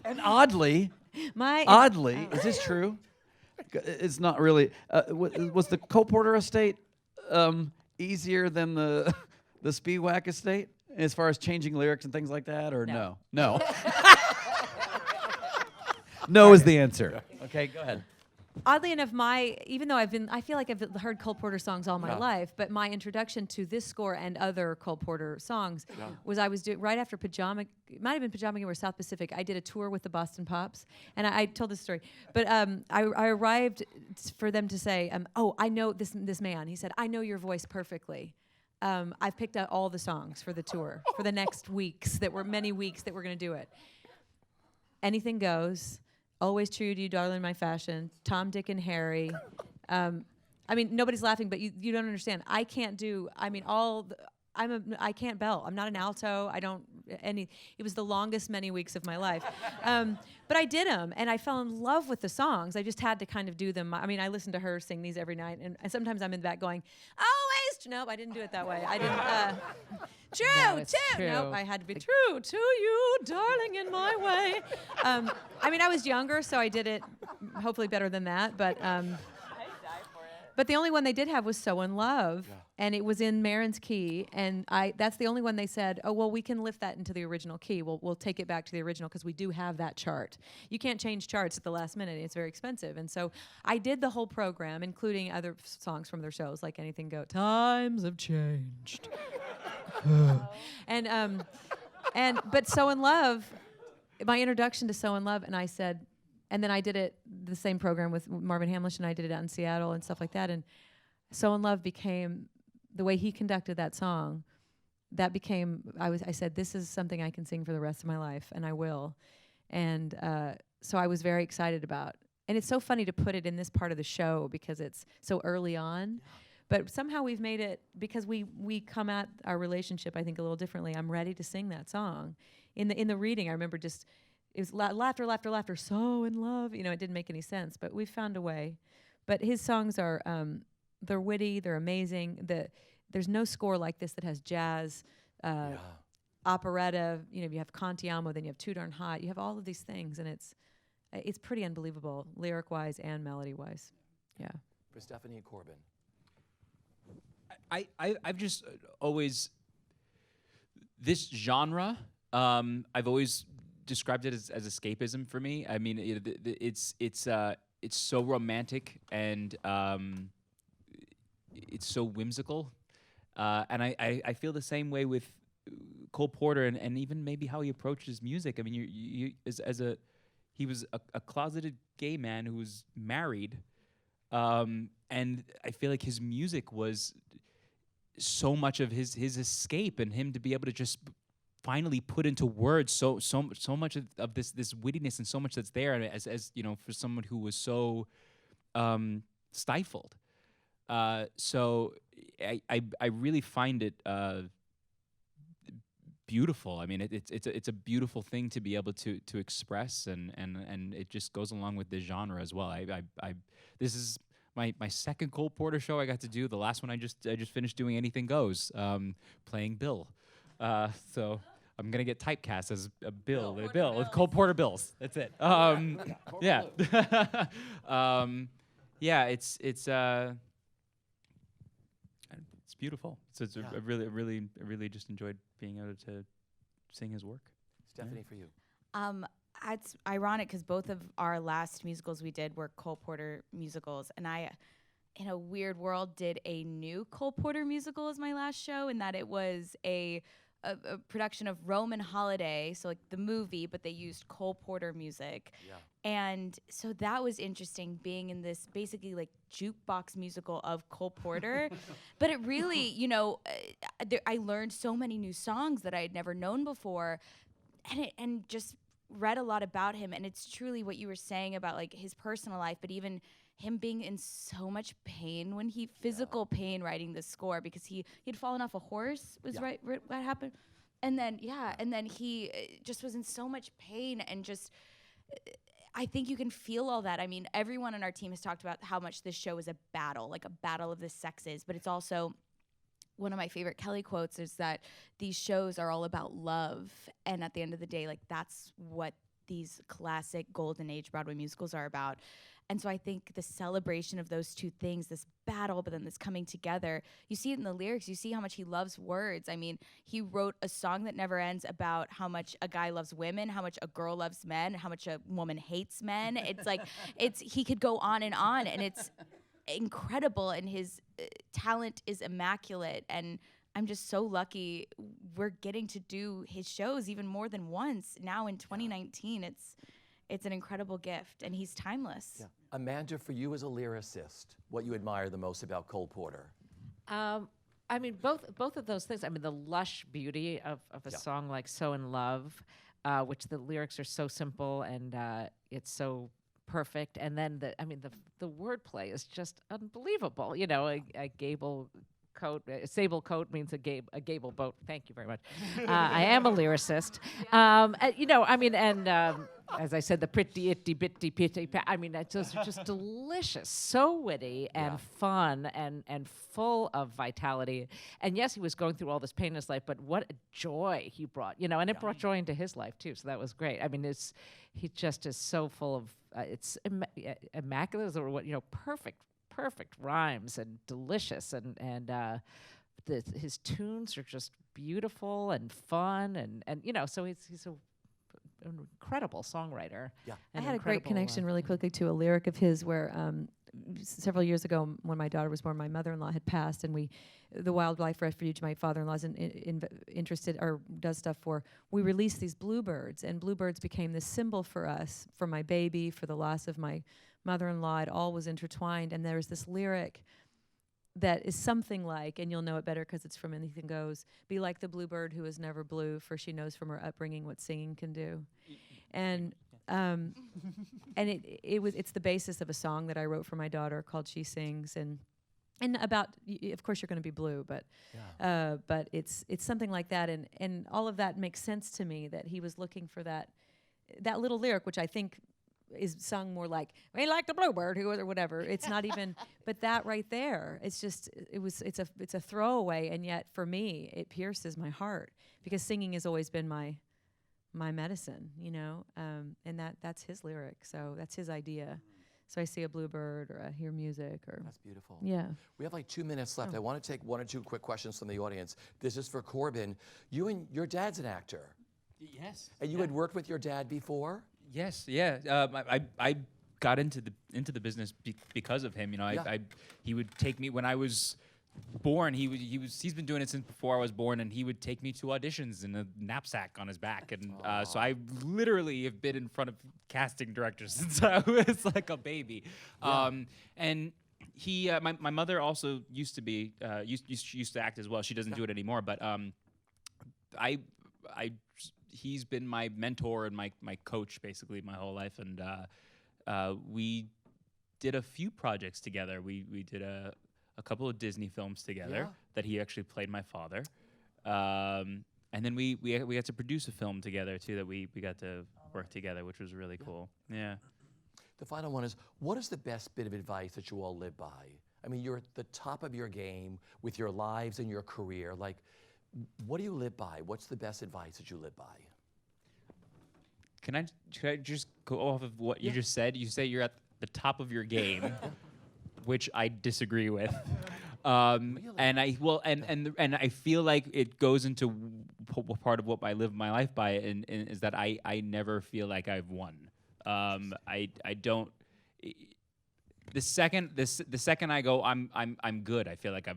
And oddly, is this true? It's not really. Was the Cole Porter estate easier than the Spewack estate as far as changing lyrics and things like that, or no? No. No is the answer. Okay, go ahead. Oddly enough, even though I feel like I've heard Cole Porter songs all my life, but my introduction to this score and other Cole Porter songs was I was doing right after Pajama. It might have been Pajama Game or South Pacific. I did a tour with the Boston Pops, and I told this story. But I arrived for them to say, "Oh, I know this man." He said, "I know your voice perfectly. I've picked out all the songs for the tour for the next weeks many weeks that we're going to do it. Anything Goes." Always True to You, Darling, My Fashion, Tom, Dick, and Harry. I mean, nobody's laughing, but you don't understand. I can't do. I mean, I can't belt. I'm not an alto. It was the longest many weeks of my life. But I did them, and I fell in love with the songs. I just had to kind of do them. I mean, I listen to her sing these every night, and sometimes I'm in the back going, always. Nope, I didn't do it that way. I didn't. True, No, it's true. true. Nope, I had to be true to you, darling, in my way. I mean, I was younger, so I did it hopefully better than that. But the only one they did have was So in Love, and it was in Marin's key, and that's the only one they said, oh, well, we can lift that into the original key. We'll take it back to the original because we do have that chart. You can't change charts at the last minute. It's very expensive. And so I did the whole program, including other songs from their shows, like Anything Goes. Times have changed. But So in Love, my introduction to So in Love, and I said, and then I did the same program with Marvin Hamlish, and I did it out in Seattle and stuff like that. And So in Love became, the way he conducted that song, that became, I said, this is something I can sing for the rest of my life, and I will. And so I was very excited about. And it's so funny to put it in this part of the show because it's so early on. But somehow we've made it, because we come at our relationship, I think, a little differently. I'm ready to sing that song. In the reading, I remember it was laughter, laughter, laughter, so in love. It didn't make any sense, but we found a way. But his songs are, they're witty, they're amazing. There's no score like this that has jazz, operetta. You have Cantiamo, then you have Too Darn Hot. You have all of these things, and it's pretty unbelievable, lyric-wise and melody-wise. Yeah. For Stephanie and Corbin. I've just always, this genre, I've always described it as escapism for me. I mean, it's so romantic and it's so whimsical, and I feel the same way with Cole Porter and even maybe how he approaches music. I mean, he was a closeted gay man who was married, and I feel like his music was so much of his escape, and him to be able to just finally put into words so much of this wittiness and so much that's there, and as you know, for someone who was so stifled. So I really find it beautiful. I mean, it's a beautiful thing to be able to express, and it just goes along with the genre as well. This is my second Cole Porter show I got to do. The last one I just finished doing Anything Goes, playing Bill. So I'm gonna get typecast as a Bill with Cole Porter Bills. That's it. Yeah. Yeah, it's beautiful. So I really just enjoyed being able to sing his work. Stephanie, for you. It's ironic because both of our last musicals we did were Cole Porter musicals, and I, in a weird world, did a new Cole Porter musical as my last show, in that it was a production of Roman Holiday, so like the movie, but they used Cole Porter music. Yeah. And so that was interesting, being in this basically like jukebox musical of Cole Porter. But it really, you know, I learned so many new songs that I had never known before, and just read a lot about him. And it's truly what you were saying about like his personal life, but even him being in so much pain when physical pain writing the score, because he'd fallen off a horse, was right what happened. And then he just was in so much pain, and just I think you can feel all that. I mean, everyone on our team has talked about how much this show is a battle, like a battle of the sexes, but it's also, one of my favorite Kelli quotes is that these shows are all about love, and at the end of the day, like, that's what these classic golden age Broadway musicals are about. And so I think the celebration of those two things, this battle, but then this coming together, you see it in the lyrics. You see how much he loves words. I mean, he wrote A Song That Never Ends about how much a guy loves women, how much a girl loves men, how much a woman hates men. It's like, he could go on, and it's incredible, and his talent is immaculate. And I'm just so lucky we're getting to do his shows even more than once now in 2019. It's an incredible gift, and he's timeless. Yeah. Amanda, for you as a lyricist, what you admire the most about Cole Porter? I mean, both of those things. I mean, the lush beauty of a song like "So in Love," which the lyrics are so simple and it's so perfect, and then the wordplay is just unbelievable. You know, a gable coat, a sable coat means a gable boat. Thank you very much. I am a lyricist. You know, I mean, and as I said, the pretty itty bitty pitty. I mean, it's just delicious, so witty and fun and full of vitality. And yes, he was going through all this pain in his life, but what a joy he brought, you know, and it brought joy into his life too. So that was great. I mean, he just is so full of it's immaculate, or what, you know, perfect rhymes and delicious, and his tunes are just beautiful and fun, and you know, so he's an incredible songwriter. Yeah. I had a great connection really quickly to a lyric of his where several years ago when my daughter was born, my mother-in-law had passed, and the wildlife refuge my father-in-law's interested or does stuff for, we released these bluebirds, and bluebirds became this symbol for us, for my baby, for the loss of my mother-in-law. It all was intertwined, and there's this lyric that is something like, and you'll know it better because it's from Anything Goes, be like the bluebird who is never blue, for she knows from her upbringing what singing can do. And and it's the basis of a song that I wrote for my daughter called She Sings, and about, of course you're going to be blue, but it's something like that, and all of that makes sense to me, that he was looking for that little lyric, which I think is sung more like, "We like the bluebird," who or whatever. It's not even, but that right there, it's a throwaway, and yet for me it pierces my heart, because singing has always been my medicine, you know, and that's his lyric, so that's his idea. So I see a bluebird, or I hear music, or That's beautiful. yeah. We have like 2 minutes left. I want to take one or two quick questions from the audience. This is for Corbin. Your dad's an actor, Yes. and you had worked with your dad before. Yes, yeah. I got into the business because of him. You know, he would take me when I was born. He's been doing it since before I was born, and he would take me to auditions in a knapsack on his back, and so I literally have been in front of casting directors since I was like a baby. And he, my mother also used to be used to act as well. She doesn't do it anymore, but he's been my mentor and my coach basically my whole life, and we did a few projects together. We did a couple of Disney films together that he actually played my father, and then we got to produce a film together too that we got to work together, which was really cool. Yeah. The final one is, what is the best bit of advice that you all live by? I mean, you're at the top of your game with your lives and your career. Like, what do you live by? What's the best advice that you live by? Can I just go off of what you just said? You say you're at the top of your game, which I disagree with. Really? And I feel like it goes into part of what I live my life by, and is that I never feel like I've won. I don't. The second I go, I'm good. I feel like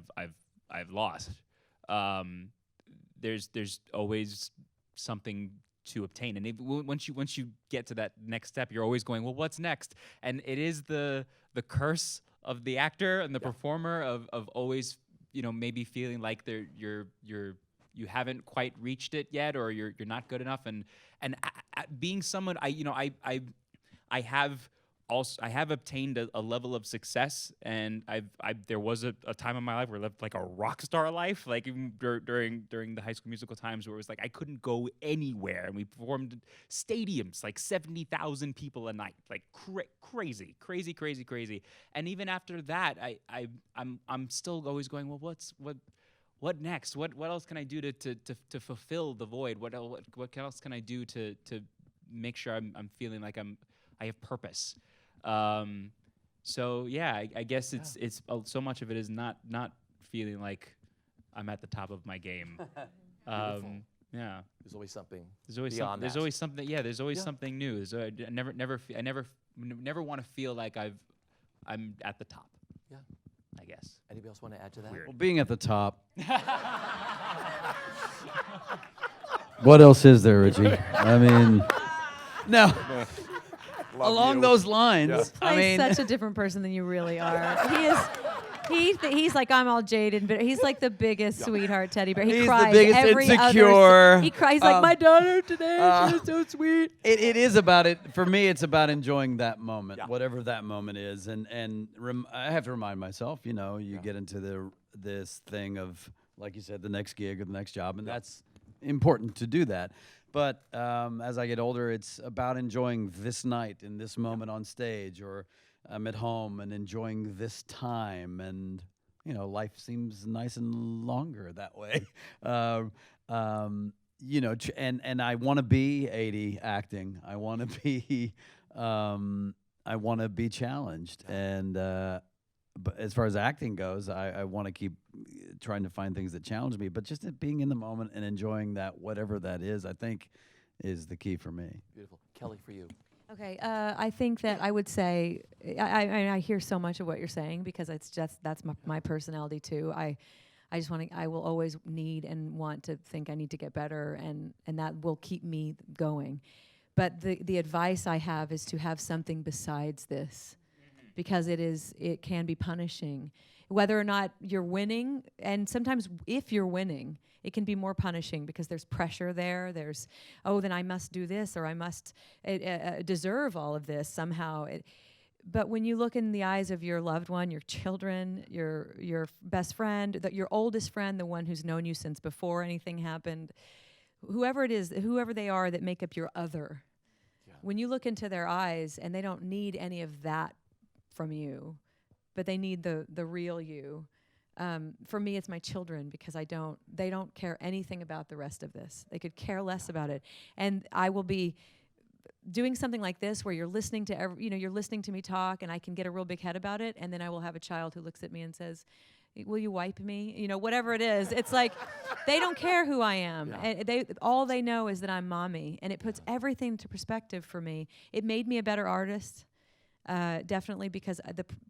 I've lost. There's always something to obtain, and once you get to that next step, you're always going, well, what's next? And it is the curse of the actor and the performer of always, maybe feeling like you haven't quite reached it yet, or you're not good enough. And being someone, I have obtained a level of success, and there was a time in my life where I lived like a rock star life, like even during the High School Musical times, where it was like I couldn't go anywhere, and we performed stadiums like 70,000 people a night, like crazy. And even after that, I'm still always going, well, what next? What else can I do to fulfill the void? What else can I do to make sure I'm feeling like I have purpose? So yeah, I guess it's so much of it is not feeling like I'm at the top of my game. Yeah. There's always something. There's always something. Yeah. There's always something new. I never want to feel like I'm at the top. Yeah. I guess. Anybody else want to add to that? Well, being at the top. What else is there, Richie? I mean, no. Along those lines, I mean, such a different person than you really are. He is. He's like, I'm all jaded, but he's like the biggest sweetheart teddy bear. He he's cries the biggest every insecure. He cries like, my daughter today. She was so sweet. It is about it. For me, it's about enjoying that moment, whatever that moment is, and I have to remind myself, you get into this thing of, like you said, the next gig or the next job, and that's important to do that. But as I get older, it's about enjoying this night and this moment on stage, or I'm at home and enjoying this time, and life seems nice and longer that way. And I want to be 80 acting. I want to be challenged, and but as far as acting goes, I want to keep trying to find things that challenge me. But just being in the moment and enjoying that, whatever that is, I think is the key for me. Beautiful. Kelly, for you. Okay, I think that I would say I hear so much of what you're saying, because that's my personality too. I will always need and want to think I need to get better, and that will keep me going. But the advice I have is to have something besides this, because it can be punishing, whether or not you're winning. And sometimes if you're winning, it can be more punishing, because there's pressure there. There's, then I must do this, or I must deserve all of this somehow. But when you look in the eyes of your loved one, your children, your best friend, your oldest friend, the one who's known you since before anything happened, whoever it is, whoever they are that make up your other, when you look into their eyes, and they don't need any of that from you, but they need the real you. For me, it's my children, because they don't care anything about the rest of this. They could care less about it. And I will be doing something like this, where you're listening to you're listening to me talk, and I can get a real big head about it, and then I will have a child who looks at me and says, will you wipe me? Whatever it is. It's like they don't care who I am. And all they know is that I'm mommy, and it puts everything into perspective for me. It made me a better artist. Definitely, because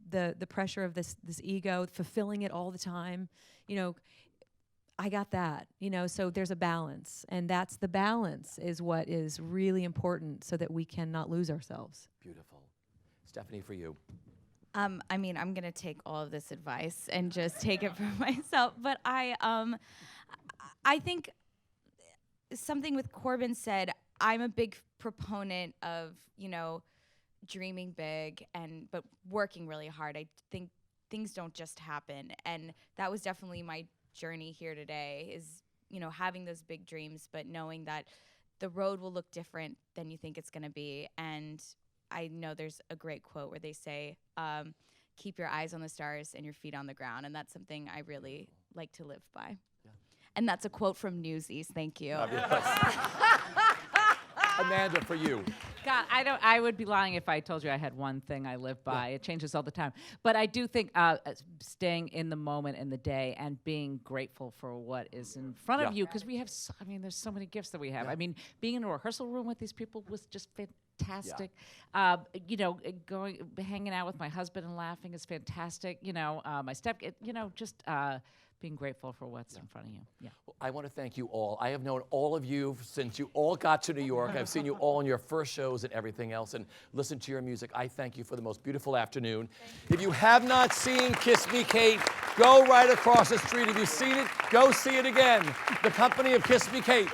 the pressure of this ego, fulfilling it all the time, I got that, so there's a balance, and that's the balance is what is really important, so that we cannot lose ourselves. Beautiful. Stephanie, for you. I'm going to take all of this advice and just take it for myself, but I think something with Corbin said, I'm a big proponent of, dreaming big but working really hard. I think things don't just happen. And that was definitely my journey here today is, having those big dreams, but knowing that the road will look different than you think it's going to be. And I know there's a great quote where they say, keep your eyes on the stars and your feet on the ground. And that's something I really like to live by. Yeah. And that's a quote from Newsies. Thank you. Amanda, for you. God, I would be lying if I told you I had one thing I live by. It changes all the time. But I do think staying in the moment in the day and being grateful for what is in front of you, because we have, there's so many gifts that we have. Being in a rehearsal room with these people was just fantastic. Hanging out with my husband and laughing is fantastic. My being grateful for what's in front of you. Yeah. Well, I want to thank you all. I have known all of you since you all got to New York. I've seen you all in your first shows and everything else and listened to your music. I thank you for the most beautiful afternoon. If you have not seen Kiss Me Kate, go right across the street. If you've seen it, go see it again. The company of Kiss Me Kate.